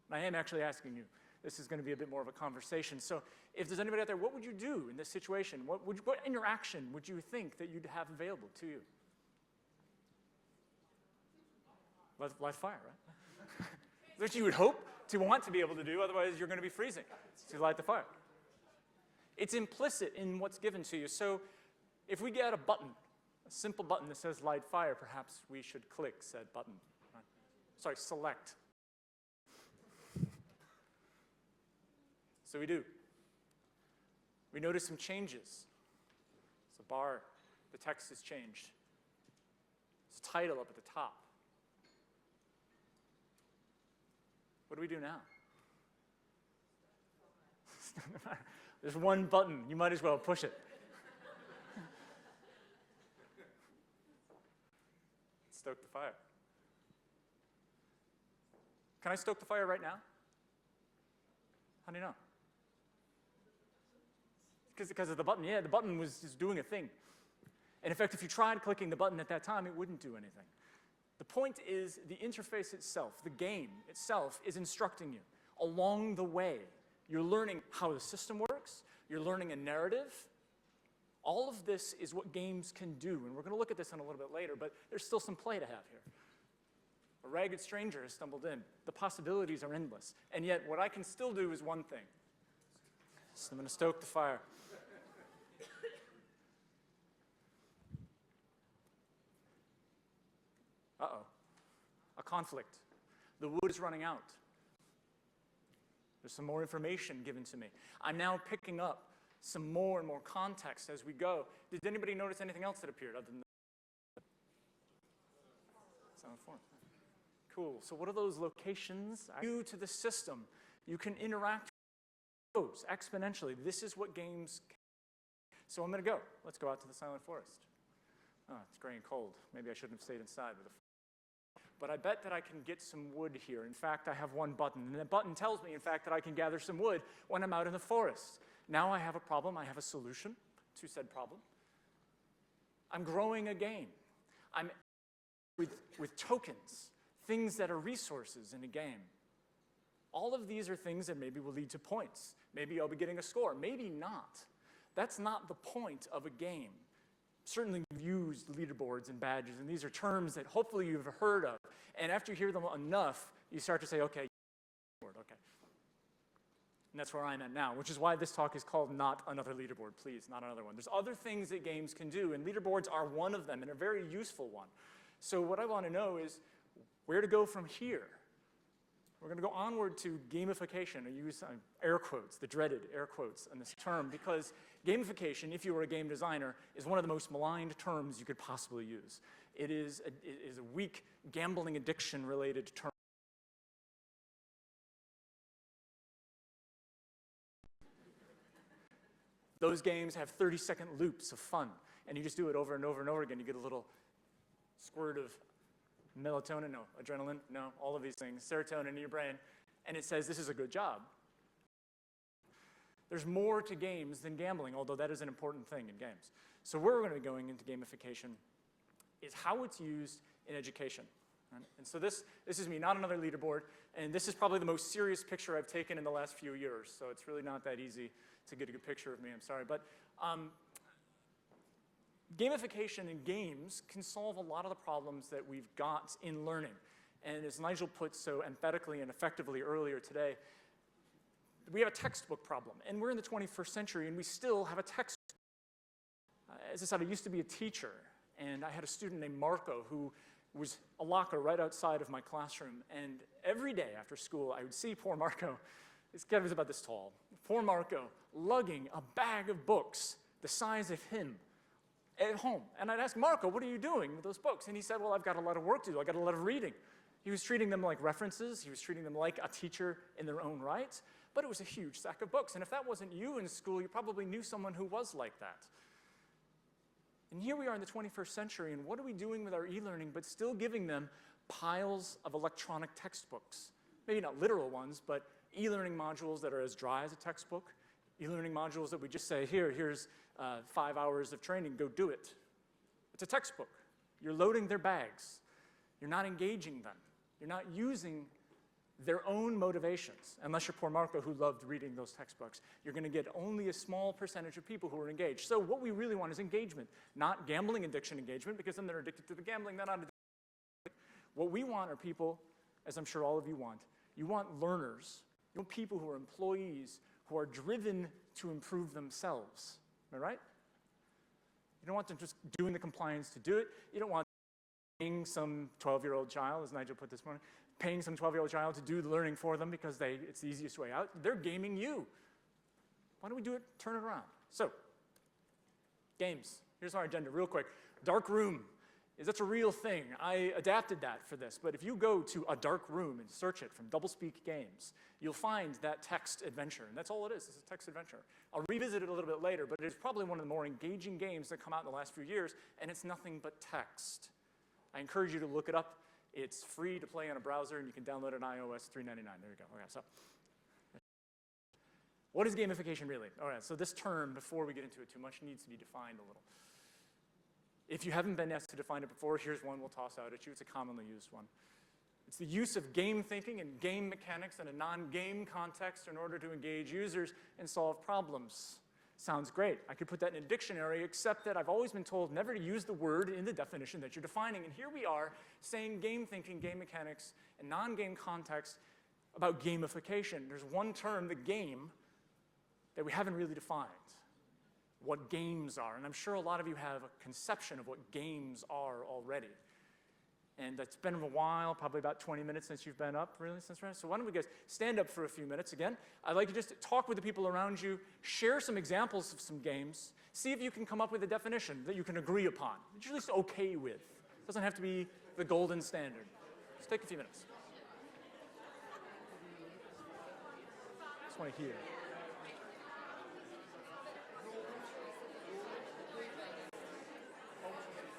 E: And I am actually asking you. This is going to be a bit more of a conversation. So if there's anybody out there, what would you do in this situation? What interaction would you think that you'd have available to you? Light fire, right? Which you would hope to want to be able to do, otherwise you're going to be freezing to light the fire. It's implicit in what's given to you. So if we get a button, a simple button that says light fire, perhaps we should click said button. Right? Sorry, select. So we do. We notice some changes. It's a bar, the text has changed. It's a title up at the top. What do we do now? There's one button, you might as well push it. Stoke the fire. Can I stoke the fire right now? How do you know? Because of the button. Yeah, the button was just doing a thing. And in fact, if you tried clicking the button at that time, it wouldn't do anything. The point is the interface itself, the game itself, is instructing you. Along the way, you're learning how the system works. You're learning a narrative. All of this is what games can do. And we're going to look at this in a little bit later, but there's still some play to have here. A ragged stranger has stumbled in. The possibilities are endless. And yet, what I can still do is one thing. So I'm going to stoke the fire. Uh-oh. A conflict. The wood is running out. There's some more information given to me. I'm now picking up some more and more context as we go. Did anybody notice anything else that appeared other than the Silent Form? Cool. So what are those locations? Due to the system, you can interact with those exponentially. This is what games can. So I'm going to go. Let's go out to the Silent Forest. Oh, it's gray and cold. Maybe I shouldn't have stayed inside with a but I bet that I can get some wood here. In fact, I have one button, and the button tells me, in fact, that I can gather some wood when I'm out in the forest. Now I have a problem. I have a solution to said problem. I'm growing a game. I'm with tokens, things that are resources in a game. All of these are things that maybe will lead to points. Maybe I'll be getting a score, maybe not. That's not the point of a game. Certainly you've used leaderboards and badges, and these are terms that hopefully you've heard of. And after you hear them enough, you start to say, okay. And that's where I'm at now, which is why this talk is called Not Another Leaderboard, please, not another one. There's other things that games can do, and leaderboards are one of them, and a very useful one. So what I want to know is where to go from here. We're going to go onward to gamification. I use air quotes, the dreaded air quotes on this term, because gamification, if you were a game designer, is one of the most maligned terms you could possibly use. It is a weak gambling addiction-related term. Those games have 30-second loops of fun, and you just do it over and over and over again. You get a little squirt of melatonin, no, adrenaline, no, all of these things, serotonin in your brain, and it says this is a good job. There's more to games than gambling, although that is an important thing in games. So where we're going to be going into gamification is how it's used in education. Right? And so this is me, not another leaderboard, and this is probably the most serious picture I've taken in the last few years, so it's really not that easy to get a good picture of me, I'm sorry. But gamification in games can solve a lot of the problems that we've got in learning. And as Nigel put so emphatically and effectively earlier today, we have a textbook problem. And we're in the 21st century, and we still have a textbook. As I said, I used to be a teacher, and I had a student named Marco who was a locker right outside of my classroom. And every day after school, I would see poor Marco. This guy was about this tall. Poor Marco lugging a bag of books the size of him at home. And I'd ask Marco, what are you doing with those books? And he said, well, I've got a lot of work to do. I got a lot of reading. He was treating them like references. He was treating them like a teacher in their own right. But it was a huge stack of books. And if that wasn't you in school, you probably knew someone who was like that. And here we are in the 21st century, and what are we doing with our e-learning but still giving them piles of electronic textbooks? Maybe not literal ones, but e-learning modules that are as dry as a textbook, e-learning modules that we just say, here's 5 hours of training, go do it. It's a textbook. You're loading their bags. You're not engaging them. You're not using their own motivations, unless you're poor Marco who loved reading those textbooks. You're going to get only a small percentage of people who are engaged. So what we really want is engagement, not gambling addiction engagement, because then they're addicted to the gambling, they're not addicted. What we want are people, as I'm sure all of you want learners, you want people who are employees, who are driven to improve themselves. Am I right? You don't want them just doing the compliance to do it. You don't want paying some 12-year-old child, as Nigel put this morning, paying some 12-year-old child to do the learning for them because it's the easiest way out. They're gaming you. Why don't we do it, turn it around? So, games. Here's our agenda real quick. Dark room. That's a real thing. I adapted that for this. But if you go to a dark room and search it from Doublespeak Games, you'll find that text adventure. And that's all it is. It's a text adventure. I'll revisit it a little bit later, but it's probably one of the more engaging games that come out in the last few years, and it's nothing but text. I encourage you to look it up. It's free to play on a browser, and you can download it on iOS $3.99. There you go. Okay, so what is gamification really? All right, so this term, before we get into it too much, needs to be defined a little. If you haven't been asked to define it before, here's one we'll toss out at you. It's a commonly used one. It's the use of game thinking and game mechanics in a non-game context in order to engage users and solve problems. Sounds great. I could put that in a dictionary, except that I've always been told never to use the word in the definition that you're defining. And here we are saying game thinking, game mechanics, and non-game context about gamification. There's one term, the game, that we haven't really defined. What games are. And I'm sure a lot of you have a conception of what games are already. And it's been a while, probably about 20 minutes since you've been up, really, since right? So why don't we guys stand up for a few minutes again. I'd like you just to talk with the people around you, share some examples of some games, see if you can come up with a definition that you can agree upon, that you're at least okay with. It doesn't have to be the golden standard. Just take a few minutes. Just want to hear.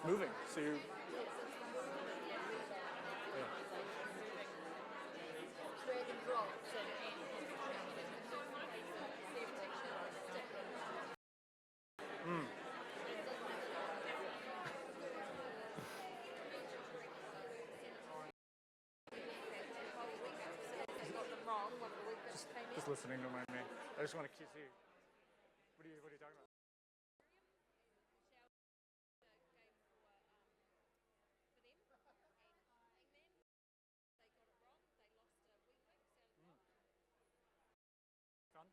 E: Moving, so you're... listening, don't mind me. I just want to see. What are you talking about? Fun?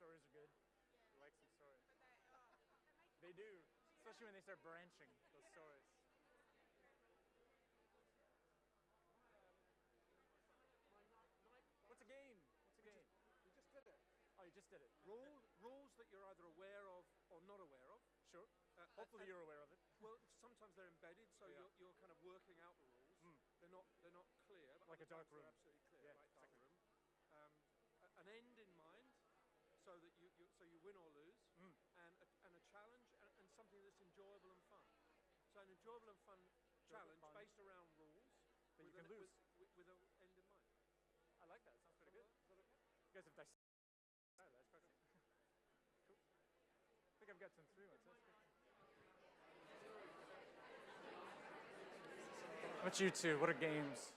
E: Stories are good. I like some stories. They do, especially when they start branching, those stories. What's a game? What's a game?
F: You just did it.
E: Oh, you just did it.
F: Rules that you're either aware of or not aware of.
E: Sure. Hopefully you're aware of it.
F: Well, sometimes they're embedded, so
E: Yeah.
F: you're kind of working out the rules. They're not clear. But
E: Like a
F: other
E: dark
F: times
E: room.
F: They're absolutely clear,
E: Yeah,
F: like dark
E: exactly.
F: room. An end in mind, so that you win or lose, and a challenge and something that's enjoyable and fun. So an enjoyable and fun challenge
E: fun.
F: based around rules
E: That you
F: with
E: can lose.
F: with an end in mind.
E: I like that. Sounds pretty good.
F: Is that okay?
E: You guys have dissected. That's perfect. Cool. I think I've got some 3 ones. That's good. What's you two? What are games?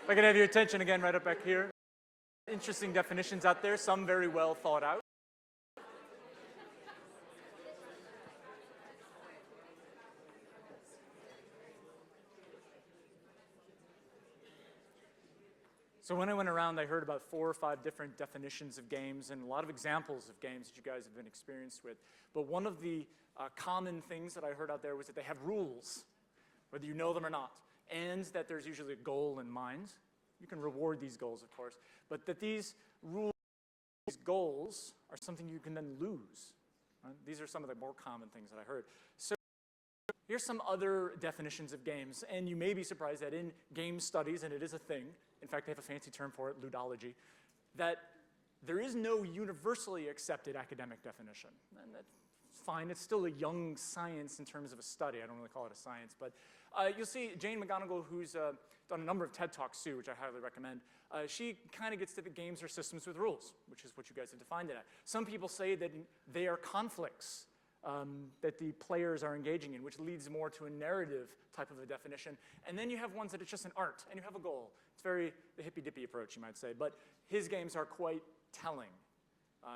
E: If I could have your attention again right up back here. Interesting definitions out there, some very well thought out. So when I went around, I heard about 4 or 5 different definitions of games and a lot of examples of games that you guys have been experienced with. But one of the common things that I heard out there was that they have rules, whether you know them or not, and that there's usually a goal in mind. You can reward these goals, of course, but that these rules, these goals are something you can then lose. Right? These are some of the more common things that I heard. So here's some other definitions of games, and you may be surprised that in game studies, and it is a thing, in fact, they have a fancy term for it, ludology, that there is no universally accepted academic definition. And that's fine, it's still a young science in terms of a study. I don't really call it a science, but you'll see Jane McGonigal, who's done a number of TED Talks too, which I highly recommend. She kind of gets to the games or systems with rules, which is what you guys have defined it at. Some people say that they are conflicts that the players are engaging in, which leads more to a narrative type of a definition. And then you have ones that it's just an art, and you have a goal. It's very the hippy-dippy approach, you might say. But his games are quite telling.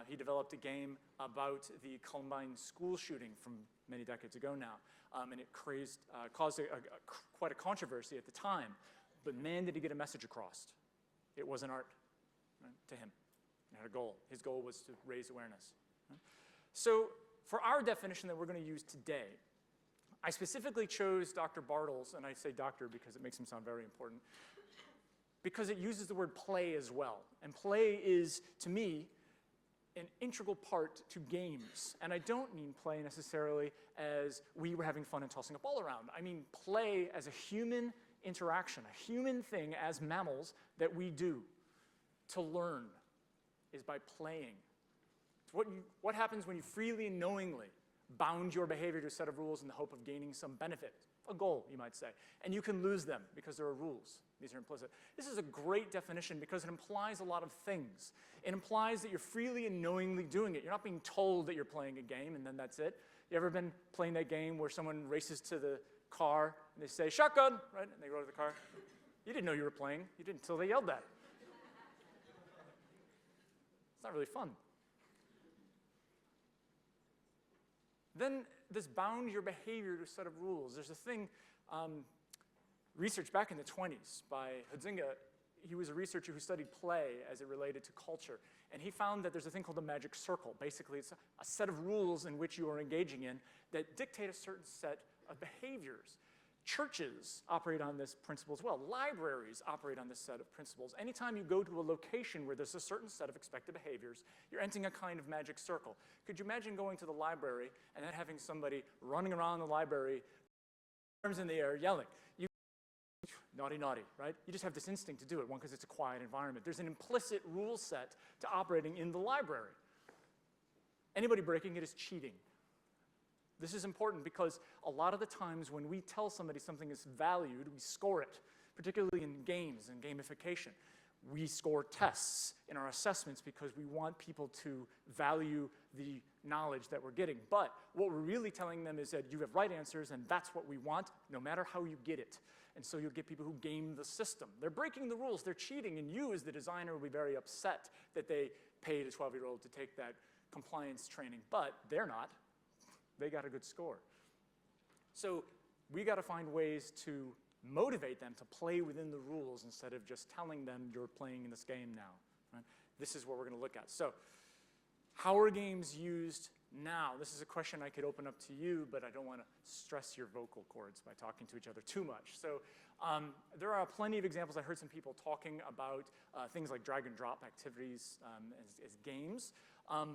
E: He developed a game about the Columbine school shooting from many decades ago now, and it caused quite a controversy at the time. But man, did he get a message across. It was an art, right, to him. It had a goal. His goal was to raise awareness. Right? So for our definition that we're going to use today, I specifically chose Dr. Bartle's, and I say doctor because it makes him sound very important, because it uses the word play as well. And play is, to me, an integral part to games. And I don't mean play necessarily as we were having fun and tossing a ball around. I mean play as a human interaction, a human thing as mammals that we do. To learn is by playing. What happens when you freely and knowingly bound your behavior to a set of rules in the hope of gaining some benefit? A goal, you might say. And you can lose them because there are rules. These are implicit. This is a great definition because it implies a lot of things. It implies that you're freely and knowingly doing it. You're not being told that you're playing a game and then that's it. You ever been playing that game where someone races to the car and they say, shotgun, right? And they go to the car. You didn't know you were playing. You didn't until they yelled that. It's not really fun. Then this bound your behavior to a set of rules. There's a thing, research back in the 20s by Huizinga, he was a researcher who studied play as it related to culture. And he found that there's a thing called the magic circle. Basically, it's a set of rules in which you are engaging in that dictate a certain set of behaviors. Churches operate on this principle as well. Libraries operate on this set of principles. Anytime you go to a location where there's a certain set of expected behaviors, you're entering a kind of magic circle. Could you imagine going to the library and then having somebody running around the library, arms in the air, yelling? Naughty, naughty, right? You just have this instinct to do it, one, because it's a quiet environment. There's an implicit rule set to operating in the library. Anybody breaking it is cheating. This is important because a lot of the times when we tell somebody something is valued, we score it, particularly in games and gamification. We score tests in our assessments because we want people to value the knowledge that we're getting. But what we're really telling them is that you have right answers and that's what we want, no matter how you get it. And so you'll get people who game the system. They're breaking the rules, they're cheating, and you as the designer will be very upset that they paid a 12-year-old to take that compliance training, but they're not. They got a good score. So we got to find ways to motivate them to play within the rules instead of just telling them you're playing in this game now. Right? This is what we're going to look at. So how are games used now? This is a question I could open up to you, but I don't want to stress your vocal cords by talking to each other too much. So there are plenty of examples. I heard some people talking about things like drag and drop activities as games.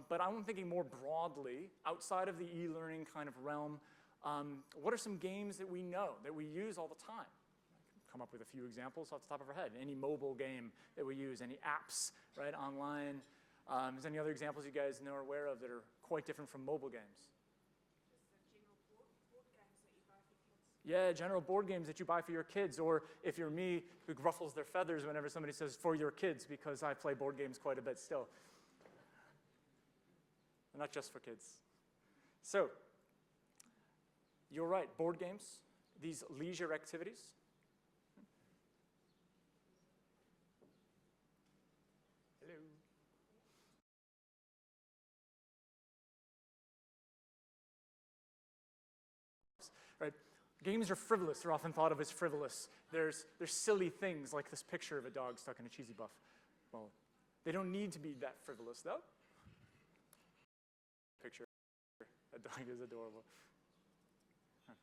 E: But I'm thinking more broadly, outside of the e-learning kind of realm, what are some games that we know, that we use all the time? Come up with a few examples off the top of our head. Any mobile game that we use, any apps, right, online. Is there any other examples you guys know or aware of that are quite different from mobile games? Yeah, general board games that you buy for your kids, or if you're me, who ruffles their feathers whenever somebody says for your kids, because I play board games quite a bit still. Not just for kids. So, you're right, board games, these leisure activities. Hello. Right, games are frivolous. They're often thought of as frivolous. There's silly things like this picture of a dog stuck in a cheesy buff. Well, they don't need to be that frivolous, though. Picture. That dog is adorable. Huh.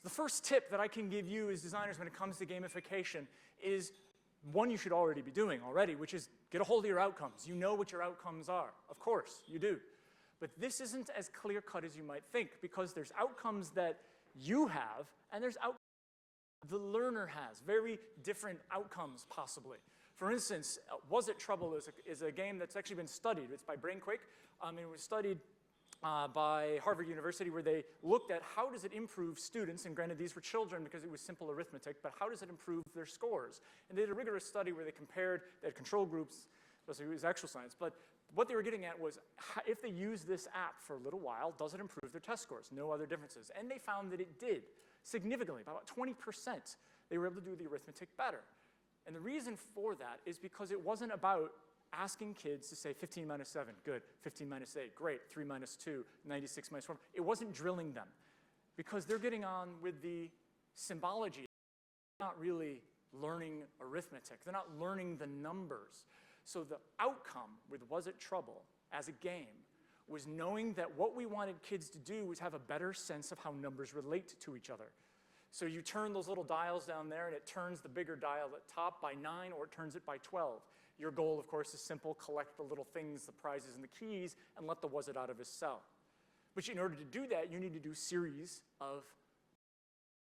E: The first tip that I can give you as designers when it comes to gamification is one you should already be doing already, which is get a hold of your outcomes. You know what your outcomes are. Of course, you do. But this isn't as clear-cut as you might think, because there's outcomes that you have, and there's outcomes the learner has. Very different outcomes, possibly. For instance, Was It Trouble is a game that's actually been studied. It's by Brainquake. It was studied by Harvard University, where they looked at how does it improve students, and granted these were children because it was simple arithmetic, but how does it improve their scores? And they did a rigorous study where they compared, they had control groups, so it was actual science, but what they were getting at was if they use this app for a little while, does it improve their test scores? No other differences. And they found that it did, significantly, by about 20%. They were able to do the arithmetic better. And the reason for that is because it wasn't about asking kids to say 15 minus 7, good, 15 minus 8, great, 3 minus 2, 96 minus 4. It wasn't drilling them because they're getting on with the symbology. They're not really learning arithmetic. They're not learning the numbers. So the outcome with Was It Trouble as a game was knowing that what we wanted kids to do was have a better sense of how numbers relate to each other. So you turn those little dials down there and it turns the bigger dial at top by 9 or it turns it by 12. Your goal, of course, is simple: collect the little things, the prizes and the keys, and let the was it out of his cell. But in order to do that, you need to do series of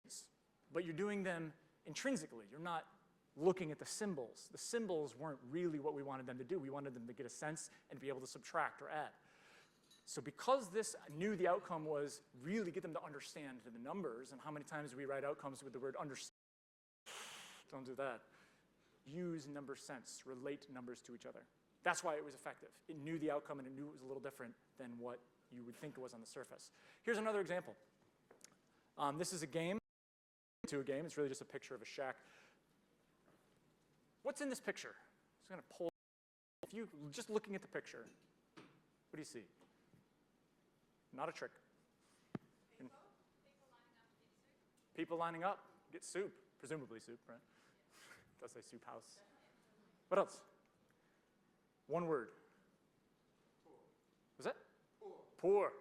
E: things. But you're doing them intrinsically. You're not looking at the symbols. The symbols weren't really what we wanted them to do. We wanted them to get a sense and be able to subtract or add. So because this knew the outcome was really get them to understand the numbers, and how many times do we write outcomes with the word understand? Don't do that. Use number sense, relate numbers to each other. That's why it was effective. It knew the outcome and it knew it was a little different than what you would think it was on the surface. Here's another example. This is a game. It's really just a picture of a shack. What's in this picture? I'm just going to pull. If you just looking at the picture, what do you see? Not a trick. People lining up to get soup. Presumably soup, right? does say soup house. What else? One word. Was that? Poor.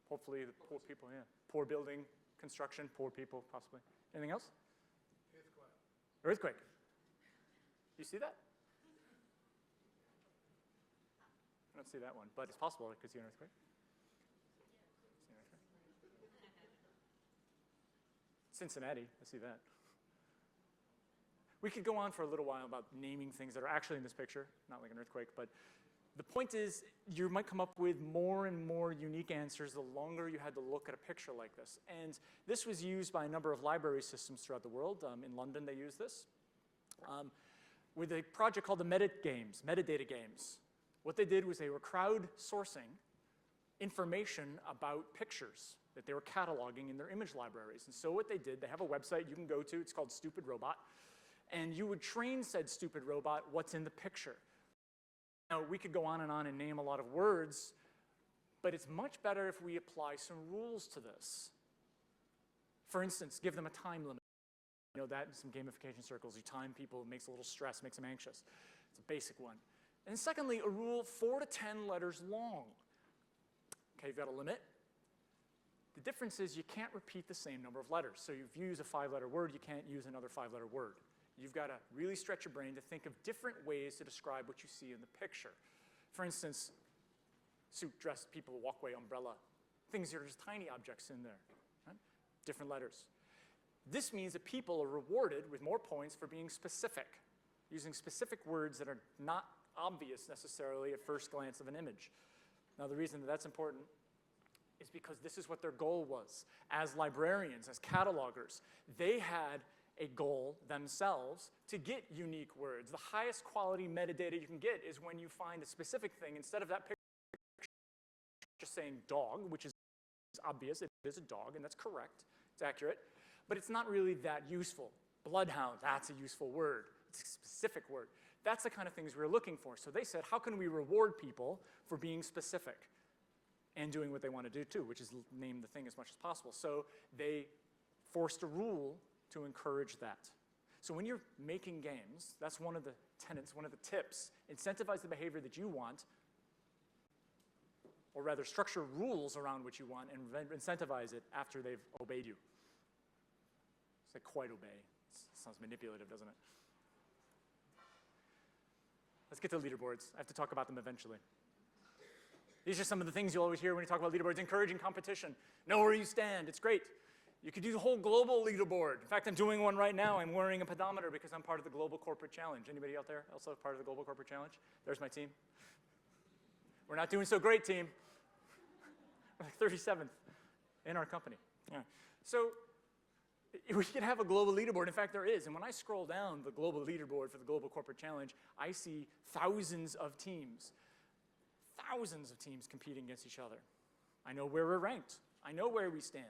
E: Hopefully the poor people, yeah. Poor building, construction, poor people, possibly. Anything else? Earthquake. You see that? I don't see that one, but it's possible I could see an earthquake. See an earthquake? Cincinnati, I see that. We could go on for a little while about naming things that are actually in this picture, not like an earthquake, but the point is you might come up with more and more unique answers the longer you had to look at a picture like this. And this was used by a number of library systems throughout the world. In London, they use this. With a project called the metadata games. What they did was they were crowdsourcing information about pictures that they were cataloging in their image libraries. And so what they did, they have a website you can go to, it's called Stupid Robot, and you would train said stupid robot what's in the picture. Now, we could go on and name a lot of words, but it's much better if we apply some rules to this. For instance, give them a time limit. You know that in some gamification circles, you time people, it makes a little stress, makes them anxious. It's a basic one. And secondly, a rule 4 to 10 letters long. Okay, you've got a limit. The difference is you can't repeat the same number of letters. So if you use a 5-letter word, you can't use another 5-letter word. You've got to really stretch your brain to think of different ways to describe what you see in the picture. For instance, suit, dress, people, walkway, umbrella, things that are just tiny objects in there, right? Different letters. This means that people are rewarded with more points for being specific, using specific words that are not obvious necessarily at first glance of an image. Now, the reason that that's important is because this is what their goal was. As librarians, as catalogers, they had a goal themselves to get unique words. The highest quality metadata you can get is when you find a specific thing. Instead of that picture just saying dog, which is obvious, it is a dog, and that's correct, it's accurate, but it's not really that useful. Bloodhound, that's a useful word. It's a specific word. That's the kind of things we were looking for. So they said, how can we reward people for being specific and doing what they want to do too, which is name the thing as much as possible. So they forced a rule to encourage that. So when you're making games, that's one of the tenets, one of the tips. Incentivize the behavior that you want, or rather structure rules around what you want and incentivize it after they've obeyed you. It's like quite obey. It sounds manipulative, doesn't it? Let's get to leaderboards. I have to talk about them eventually. These are some of the things you'll always hear when you talk about leaderboards. Encouraging competition. Know where you stand. It's great. You could do the whole global leaderboard. In fact, I'm doing one right now. I'm wearing a pedometer because I'm part of the Global Corporate Challenge. Anybody out there also part of the Global Corporate Challenge? There's my team. We're not doing so great, team. We're like 37th in our company. Yeah. So we could have a global leaderboard. In fact, there is. And when I scroll down the global leaderboard for the Global Corporate Challenge, I see thousands of teams competing against each other. I know where we're ranked. I know where we stand.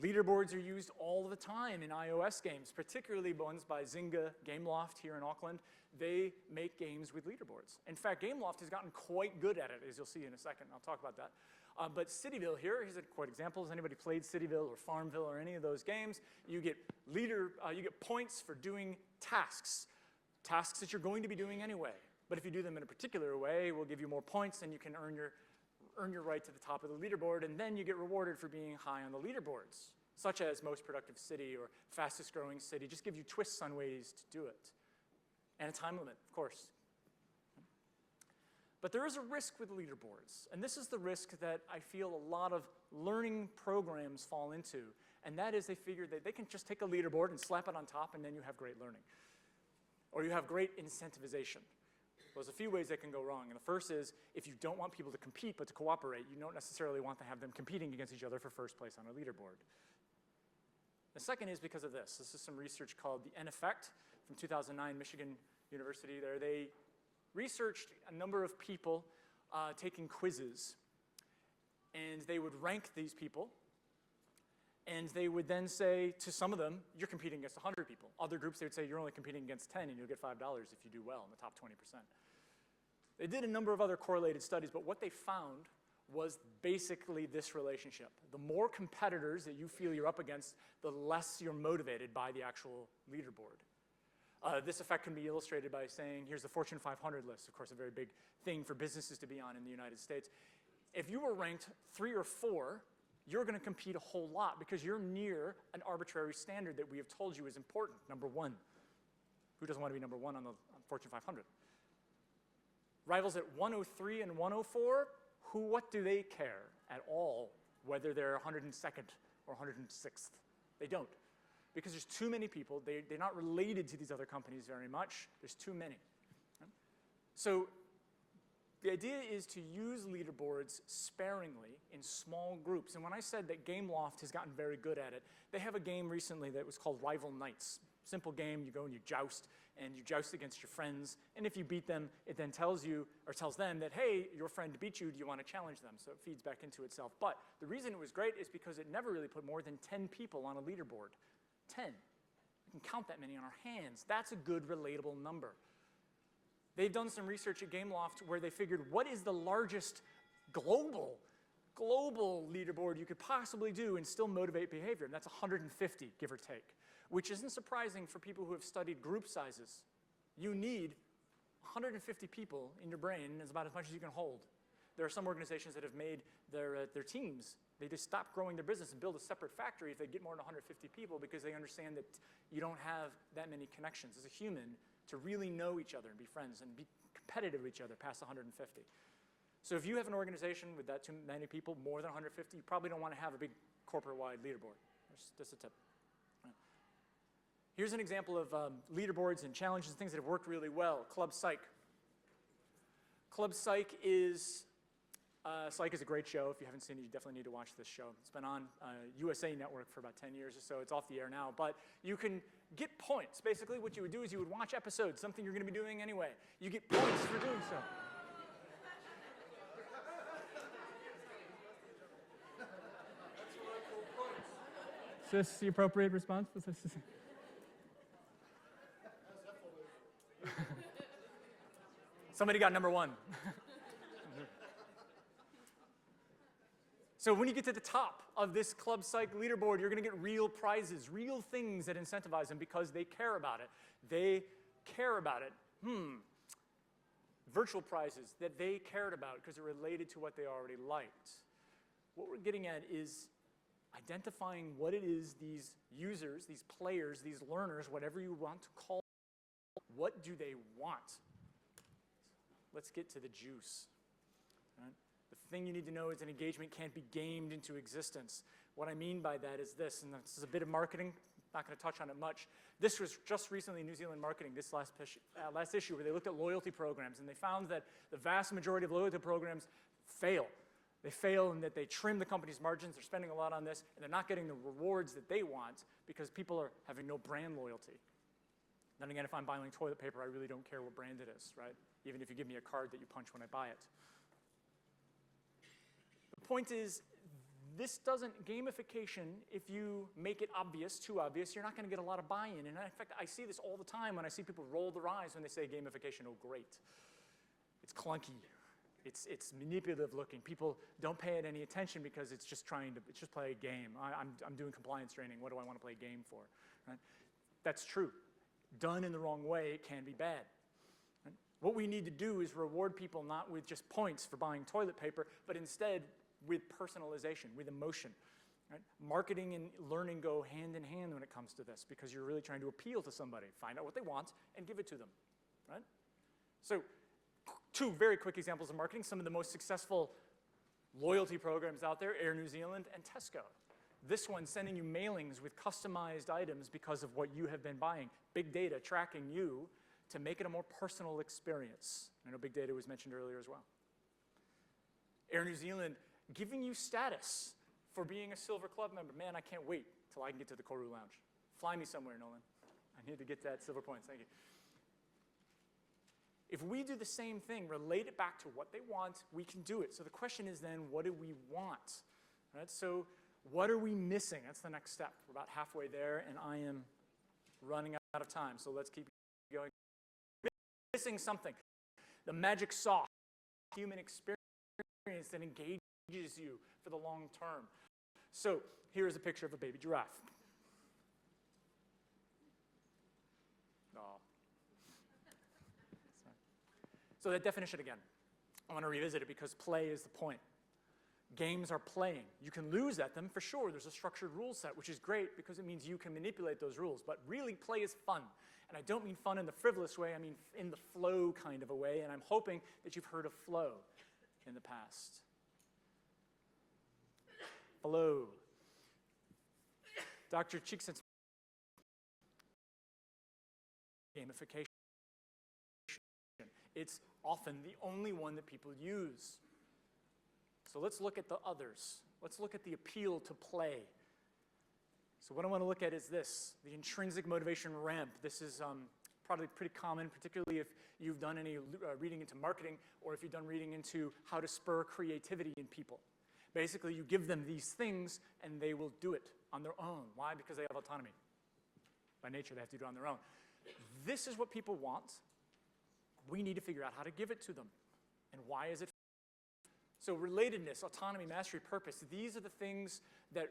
E: Leaderboards are used all the time in iOS games, particularly ones by Zynga Gameloft here in Auckland. They make games with leaderboards. In fact, Gameloft has gotten quite good at it, as you'll see in a second. I'll talk about that. But Cityville here, here's a quite example. Has anybody played Cityville or Farmville or any of those games? You get points for doing tasks that you're going to be doing anyway. But if you do them in a particular way, we'll give you more points, and you can earn your right to the top of the leaderboard, and then you get rewarded for being high on the leaderboards, such as most productive city or fastest growing city. Just give you twists on ways to do it. And a time limit, of course. But there is a risk with leaderboards, and this is the risk that I feel a lot of learning programs fall into, and that is they figure that they can just take a leaderboard and slap it on top, and then you have great learning. Or you have great incentivization. Well, there's a few ways that can go wrong, and the first is if you don't want people to compete but to cooperate, you don't necessarily want to have them competing against each other for first place on a leaderboard. The second is because of this. This is some research called the N Effect from 2009, Michigan University there. They researched a number of people taking quizzes, and they would rank these people, and they would then say to some of them, you're competing against 100 people. Other groups, they would say, you're only competing against 10, and you'll get $5 if you do well in the top 20%. They did a number of other correlated studies, but what they found was basically this relationship. The more competitors that you feel you're up against, the less you're motivated by the actual leaderboard. This effect can be illustrated by saying, here's the Fortune 500 list, of course, a very big thing for businesses to be on in the United States. If you were ranked 3 or 4, you're going to compete a whole lot because you're near an arbitrary standard that we have told you is important, number 1. Who doesn't want to be number 1 on the Fortune 500? Rivals at 103 and 104, what do they care at all whether they're 102nd or 106th? They don't. Because there's too many people. They're not related to these other companies very much. There's too many. So the idea is to use leaderboards sparingly in small groups. And when I said that Gameloft has gotten very good at it, they have a game recently that was called Rival Knights. Simple game, you go and you joust against your friends, and if you beat them, it then tells you, or tells them that, hey, your friend beat you, do you want to challenge them? So it feeds back into itself. But the reason it was great is because it never really put more than 10 people on a leaderboard. 10. We can count that many on our hands. That's a good, relatable number. They've done some research at Gameloft where they figured what is the largest global leaderboard you could possibly do and still motivate behavior, and that's 150, give or take, which isn't surprising for people who have studied group sizes. You need 150 people in your brain, is about as much as you can hold. There are some organizations that have made their teams, they just stop growing their business and build a separate factory if they get more than 150 people because they understand that you don't have that many connections as a human to really know each other and be friends and be competitive with each other past 150. So if you have an organization with that too many people, more than 150, you probably don't want to have a big corporate-wide leaderboard. That's a tip. Here's an example of leaderboards and challenges and things that have worked really well. Club Psych. Club Psych is a great show. If you haven't seen it, you definitely need to watch this show. It's been on USA Network for about 10 years or so. It's off the air now. But you can get points. Basically, what you would do is you would watch episodes, something you're going to be doing anyway. You get points for doing so. Is this the appropriate response? Somebody got number 1. So when you get to the top of this Club Psych leaderboard, you're going to get real prizes, real things that incentivize them because they care about it. They care about it. Virtual prizes that they cared about because it related to what they already liked. What we're getting at is identifying what it is these users, these players, these learners, whatever you want to call them, what do they want? Let's get to the juice. Right? The thing you need to know is that engagement can't be gamed into existence. What I mean by that is this, and this is a bit of marketing, not going to touch on it much. This was just recently New Zealand Marketing, this last issue, where they looked at loyalty programs, and they found that the vast majority of loyalty programs fail. They fail in that they trim the company's margins, they're spending a lot on this, and they're not getting the rewards that they want because people are having no brand loyalty. Then again, if I'm buying toilet paper, I really don't care what brand it is, right? Even if you give me a card that you punch when I buy it. The point is, this doesn't, gamification, if you make it obvious, too obvious, you're not going to get a lot of buy-in. And in fact, I see this all the time when I see people roll their eyes when they say gamification, oh great. It's clunky. It's manipulative looking. People don't pay it any attention because it's just play a game. I'm doing compliance training. What do I want to play a game for? Right? That's true. Done in the wrong way, it can be bad. Right? What we need to do is reward people not with just points for buying toilet paper, but instead with personalization, with emotion. Right? Marketing and learning go hand in hand when it comes to this because you're really trying to appeal to somebody, find out what they want, and give it to them. Right? So, 2 very quick examples of marketing. Some of the most successful loyalty programs out there, Air New Zealand and Tesco. This one sending you mailings with customized items because of what you have been buying. Big data tracking you to make it a more personal experience. I know big data was mentioned earlier as well. Air New Zealand giving you status for being a Silver Club member. Man, I can't wait till I can get to the Koru Lounge. Fly me somewhere, Nolan. I need to get that silver points. Thank you. If we do the same thing, relate it back to what they want, we can do it. So the question is then, what do we want? Right? So what are we missing? That's the next step. We're about halfway there, and I am running out of time. So let's keep going. Missing something. The magic sauce, human experience that engages engages you for the long term. So here's a picture of a baby giraffe. Oh. So that definition again, I want to revisit it because play is the point. Games are playing. You can lose at them for sure. There's a structured rule set, which is great because it means you can manipulate those rules. But really, play is fun. And I don't mean fun in the frivolous way. I mean in the flow kind of a way. And I'm hoping that you've heard of flow in the past. Flow. Dr. Cheekson's gamification. It's often the only one that people use. So let's look at the others. Let's look at the appeal to play. So what I want to look at is this, the intrinsic motivation ramp. This is probably pretty common, particularly if you've done any reading into marketing or if you've done reading into how to spur creativity in people. Basically, you give them these things and they will do it on their own. Why? Because they have autonomy. By nature, they have to do it on their own. This is what people want. We need to figure out how to give it to them. And why is it? So relatedness, autonomy, mastery, purpose, these are the things that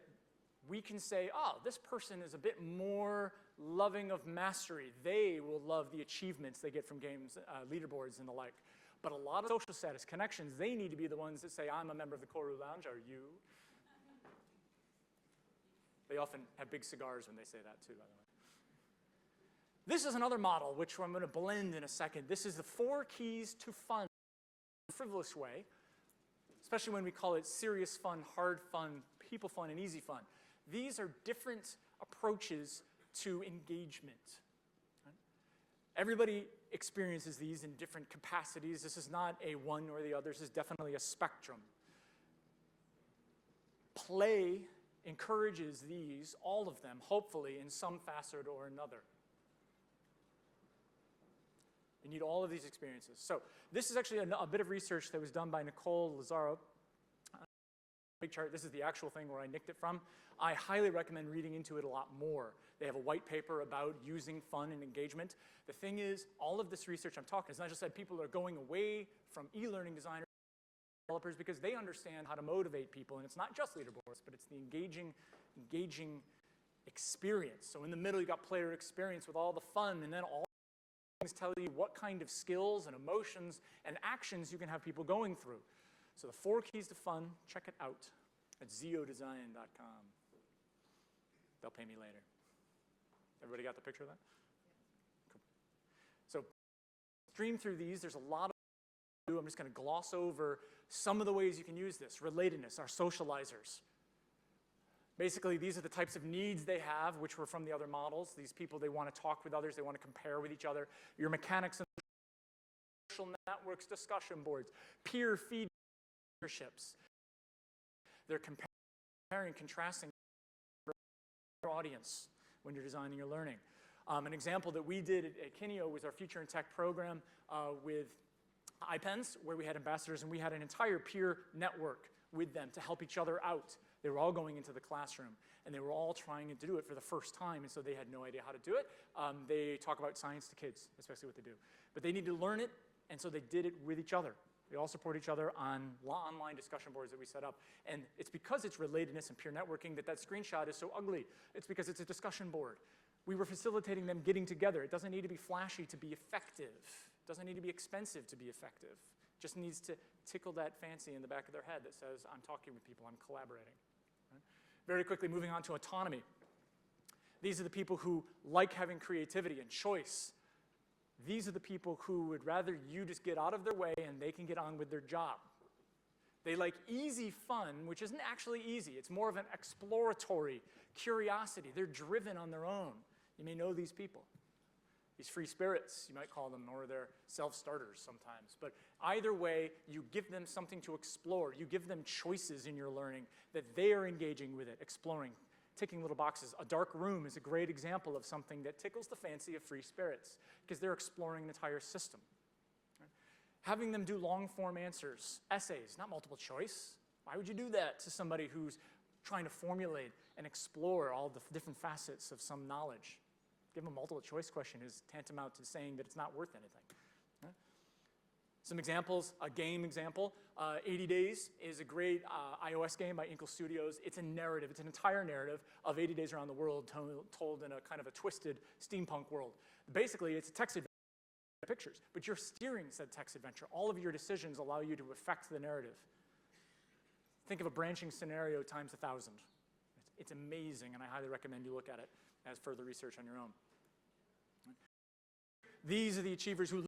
E: we can say, oh, this person is a bit more loving of mastery. They will love the achievements they get from games, leaderboards and the like. But a lot of social status connections, they need to be the ones that say, I'm a member of the Koru Lounge, are you? They often have big cigars when they say that too, by the way. This is another model, which I'm going to blend in a second. This is the 4 keys to fun, in a frivolous way, especially when we call it serious fun, hard fun, people fun, and easy fun. These are different approaches to engagement. Right? Everybody experiences these in different capacities. This is not a one or the other. This is definitely a spectrum. Play encourages these, all of them, hopefully, in some facet or another. You need all of these experiences. So this is actually a bit of research that was done by Nicole Lazaro. Big chart. This is the actual thing where I nicked it from. I highly recommend reading into it a lot more. They have a white paper about using fun and engagement. The thing is, all of this research I'm talking, it's not just that people are going away from e-learning designers, developers, because they understand how to motivate people. And it's not just leaderboards, but it's the engaging experience. So in the middle, you got player experience with all the fun, and then all tell you what kind of skills and emotions and actions you can have people going through. So the 4 keys to fun, check it out at zeodesign.com. They'll pay me later. Everybody got the picture of that? Cool. So stream through these. There's a lot of I'm just going to gloss over some of the ways you can use this. Relatedness, our socializers. Basically, these are the types of needs they have, which were from the other models. These people, they want to talk with others. They want to compare with each other. Your mechanics and social networks, discussion boards, peer feederships. They're comparing, contrasting your audience when you're designing your learning. An example that we did at Kineo was our Future in Tech program with iPens, where we had ambassadors, and we had an entire peer network with them to help each other out. They were all going into the classroom, and they were all trying to do it for the first time, and so they had no idea how to do it. They talk about science to kids, especially what they do. But they need to learn it, and so they did it with each other. They all support each other on online discussion boards that we set up. And it's because it's relatedness and peer networking that screenshot is so ugly. It's because it's a discussion board. We were facilitating them getting together. It doesn't need to be flashy to be effective. It doesn't need to be expensive to be effective. It just needs to tickle that fancy in the back of their head that says, I'm talking with people, I'm collaborating. Right? Very quickly, moving on to autonomy. These are the people who like having creativity and choice. These are the people who would rather you just get out of their way and they can get on with their job. They like easy fun, which isn't actually easy. It's more of an exploratory curiosity. They're driven on their own. You may know these people. These free spirits, you might call them, or they're self-starters sometimes. But either way, you give them something to explore. You give them choices in your learning that they are engaging with it, exploring, ticking little boxes. A dark room is a great example of something that tickles the fancy of free spirits because they're exploring an entire system. Right? Having them do long-form answers, essays, not multiple choice. Why would you do that to somebody who's trying to formulate and explore all the different facets of some knowledge? Give them a multiple choice question is tantamount to saying that it's not worth anything. Right? Some examples, a game example, 80 Days is a great iOS game by Inkle Studios. It's a narrative, it's an entire narrative of 80 days around the world told in a kind of a twisted steampunk world. Basically, it's a text adventure pictures, but you're steering said text adventure. All of your decisions allow you to affect the narrative. Think of a branching scenario times 1,000. It's amazing, and I highly recommend you look at it as further research on your own. These are the achievers who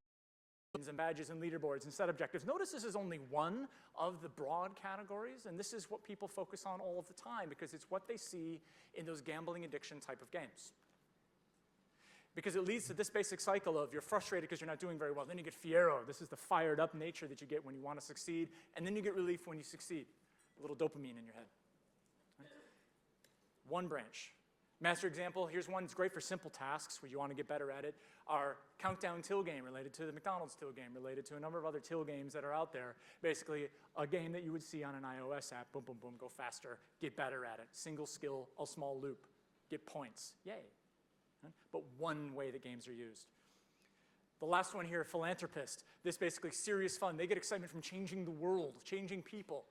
E: and badges and leaderboards and set objectives. Notice this is only one of the broad categories, and this is what people focus on all of the time because it's what they see in those gambling addiction type of games. Because it leads to this basic cycle of you're frustrated because you're not doing very well. Then you get fiero. This is the fired up nature that you get when you want to succeed, and then you get relief when you succeed. A little dopamine in your head. Right? One branch. Master example, here's one that's great for simple tasks where you want to get better at it. Our countdown till game related to the McDonald's till game, related to a number of other till games that are out there. Basically, a game that you would see on an iOS app. Boom, boom, boom, go faster, get better at it. Single skill, a small loop, get points. Yay. Right? But one way that games are used. The last one here, philanthropist. This basically serious fun. They get excitement from changing the world, changing people.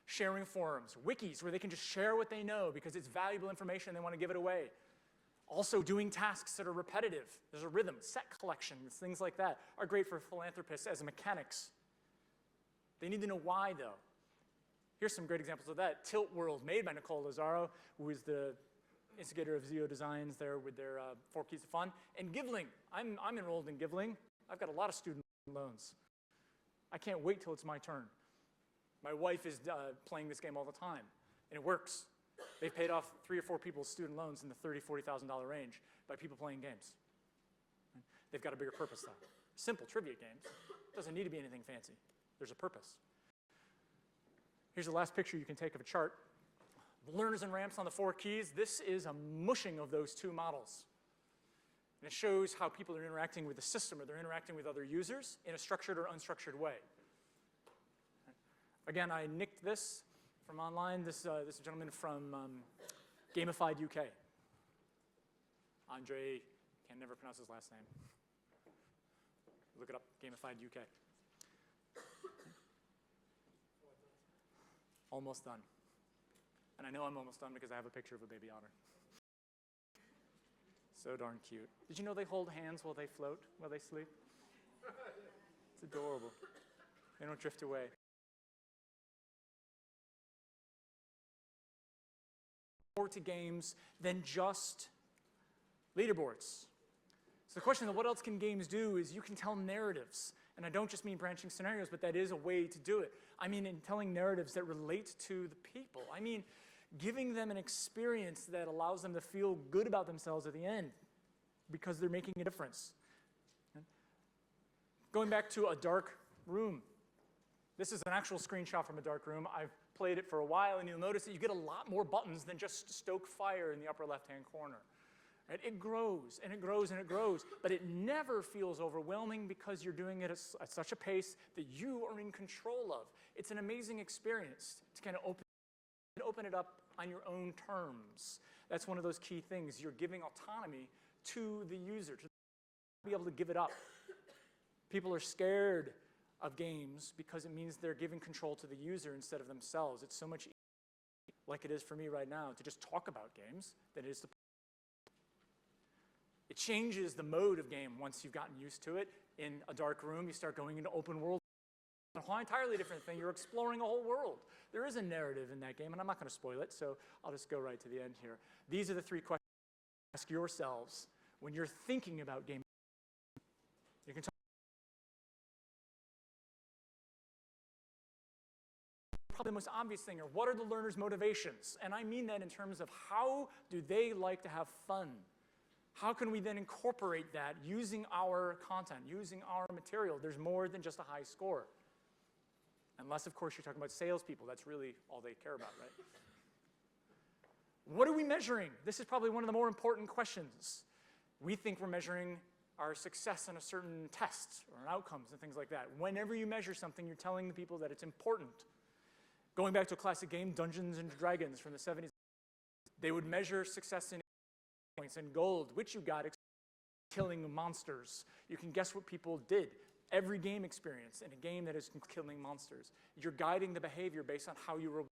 E: Sharing forums, wikis where they can just share what they know because it's valuable information and they want to give it away. Also doing tasks that are repetitive. There's a rhythm, set collections, things like that are great for philanthropists as mechanics. They need to know why though. Here's some great examples of that. Tilt World, made by Nicole Lazaro, who is the instigator of Zio Designs there with their 4 Keys to Fun. And Givling, I'm enrolled in Givling. I've got a lot of student loans. I can't wait till it's my turn. My wife is playing this game all the time, and it works. They've paid off 3 or 4 people's student loans in the $30,000, $40,000 range by people playing games. They've got a bigger purpose, though. Simple trivia games. Doesn't need to be anything fancy. There's a purpose. Here's the last picture you can take of a chart. The learners and ramps on the 4 keys. This is a mushing of those 2 models. And it shows how people are interacting with the system or they're interacting with other users in a structured or unstructured way. Again, I nicked this from online. This gentleman from Gamified UK. Andre, can never pronounce his last name. Look it up, Gamified UK. Almost done. And I know I'm almost done because I have a picture of a baby otter. So darn cute. Did you know they hold hands while they float, while they sleep? It's adorable. They don't drift away. More to games than just leaderboards. So the question of what else can games do is you can tell narratives. And I don't just mean branching scenarios, but that is a way to do it. I mean in telling narratives that relate to the people. I mean giving them an experience that allows them to feel good about themselves at the end because they're making a difference. Going back to a dark room. This is an actual screenshot from a dark room. I've played it for a while, and you'll notice that you get a lot more buttons than just stoke fire in the upper left-hand corner. Right? It grows, and it grows, and it grows, but it never feels overwhelming because you're doing it at such a pace that you are in control of. It's an amazing experience to kind of open it up on your own terms. That's one of those key things. You're giving autonomy to the user, to be able to give it up. People are scared of games because it means they're giving control to the user instead of themselves. It's so much easier, like it is for me right now, to just talk about games than it is to play. It changes the mode of game once you've gotten used to it. In a dark room, you start going into open world. A whole entirely different thing. You're exploring a whole world. There is a narrative in that game, and I'm not going to spoil it, so I'll just go right to the end here. These are the 3 questions to ask yourselves when you're thinking about game. You can talk probably the most obvious thing are what are the learners' motivations? And I mean that in terms of how do they like to have fun? How can we then incorporate that using our content, using our material? There's more than just a high score. Unless, of course, you're talking about salespeople. That's really all they care about, right? What are we measuring? This is probably one of the more important questions. We think we're measuring our success in a certain test or outcomes and things like that. Whenever you measure something, you're telling the people that it's important. Going back to a classic game, Dungeons and Dragons from the 70s, they would measure success in points and gold, which you got killing monsters. You can guess what people did. every game experience in a game that is killing monsters. You're guiding the behavior based on how you reward.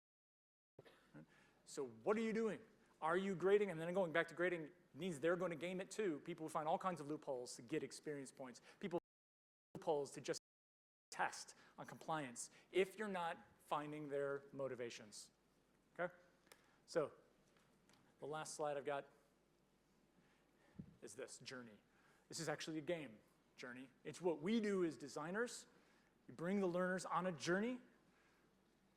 E: So what are you doing? Are you grading? And then going back to grading means they're going to game it too. People will find all kinds of loopholes to get experience points. People loopholes to just test on compliance if you're not finding their motivations. Okay? So the last slide I've got is this, journey. This is actually a game, journey. It's what we do as designers. We bring the learners on a journey.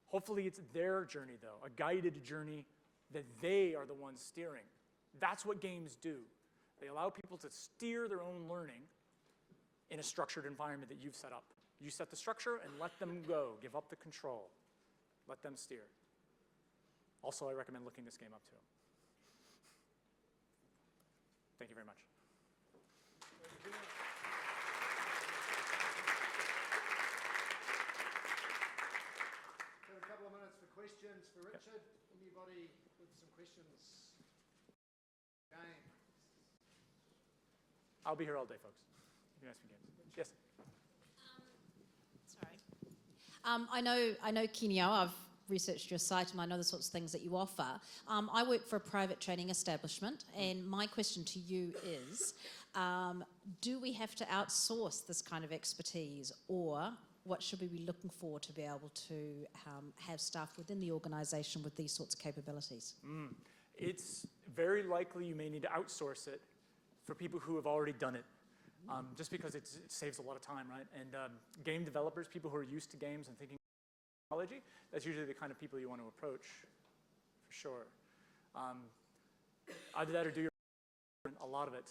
E: Hopefully it's their journey, though, a guided journey that they are the ones steering. That's what games do. They allow people to steer their own learning in a structured environment that you've set up. You set the structure and let them go. Give up the control. Let them steer. Also, I recommend looking this game up, too. Thank you very much.
D: A couple of minutes for questions for Richard. Anybody with some questions? Game.
E: I'll be here all day, folks. You can ask me games. Yes?
G: Sorry. I know Kenio. I've researched your site and I know the sorts of things that you offer. I work for a private training establishment, and my question to you is, do we have to outsource this kind of expertise, or what should we be looking for to be able to have staff within the organisation with these sorts of capabilities?
E: It's very likely you may need to outsource it for people who have already done it, just because it saves a lot of time, right? And game developers, people who are used to games and thinking technology, that's usually the kind of people you want to approach, for sure. Either that or do your a lot of it.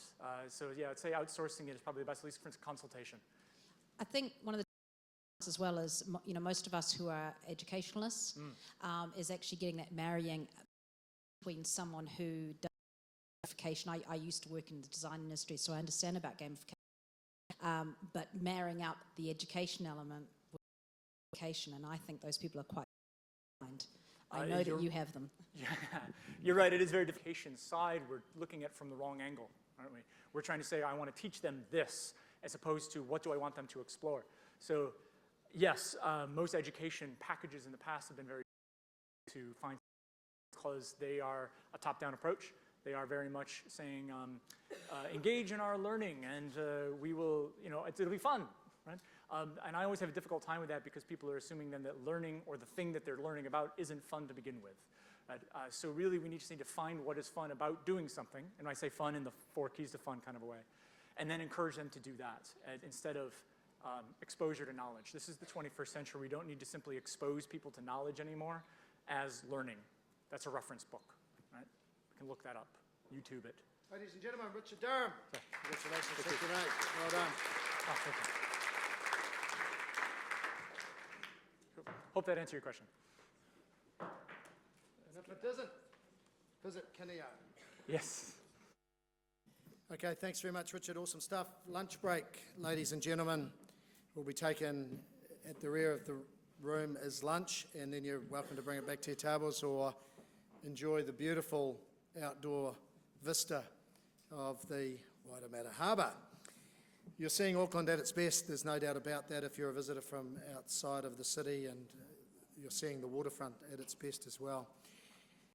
E: So yeah, I'd say outsourcing it is probably the best, at least for consultation.
G: I think one of the as well as, you know, most of us who are educationalists is actually getting that marrying between someone who does gamification. I used to work in the design industry, so I understand about gamification, but marrying up the education element with gamification, and I think those people are quite kind. I know that you have them.
E: Yeah, you're right. It is very education side. We're looking at from the wrong angle, aren't we? We're trying to say, I want to teach them this, as opposed to what do I want them to explore. So yes, most education packages in the past have been very to find, because they are a top-down approach. They are very much saying, engage in our learning, and we will, you know, it'll be fun, right? And I always have a difficult time with that because people are assuming then that learning or the thing that they're learning about isn't fun to begin with. So really, we just need to find what is fun about doing something, and I say fun in the 4 keys to fun kind of a way, and then encourage them to do that instead of exposure to knowledge. This is the 21st century. We don't need to simply expose people to knowledge anymore as learning. That's a reference book, right? You can look that up, YouTube it.
D: Ladies and gentlemen, Richard Durham. Congratulations, Sector 8. Well done.
E: Oh, thank you. Hope that answered your question.
D: And if it doesn't, visit Kineo.
E: Yes.
D: Okay, thanks very much, Richard. Awesome stuff. Lunch break, ladies and gentlemen, will be taken at the rear of the room as lunch, and then you're welcome to bring it back to your tables or enjoy the beautiful outdoor vista of the Waitemata Harbour. You're seeing Auckland at its best, there's no doubt about that, if you're a visitor from outside of the city, and you're seeing the waterfront at its best as well.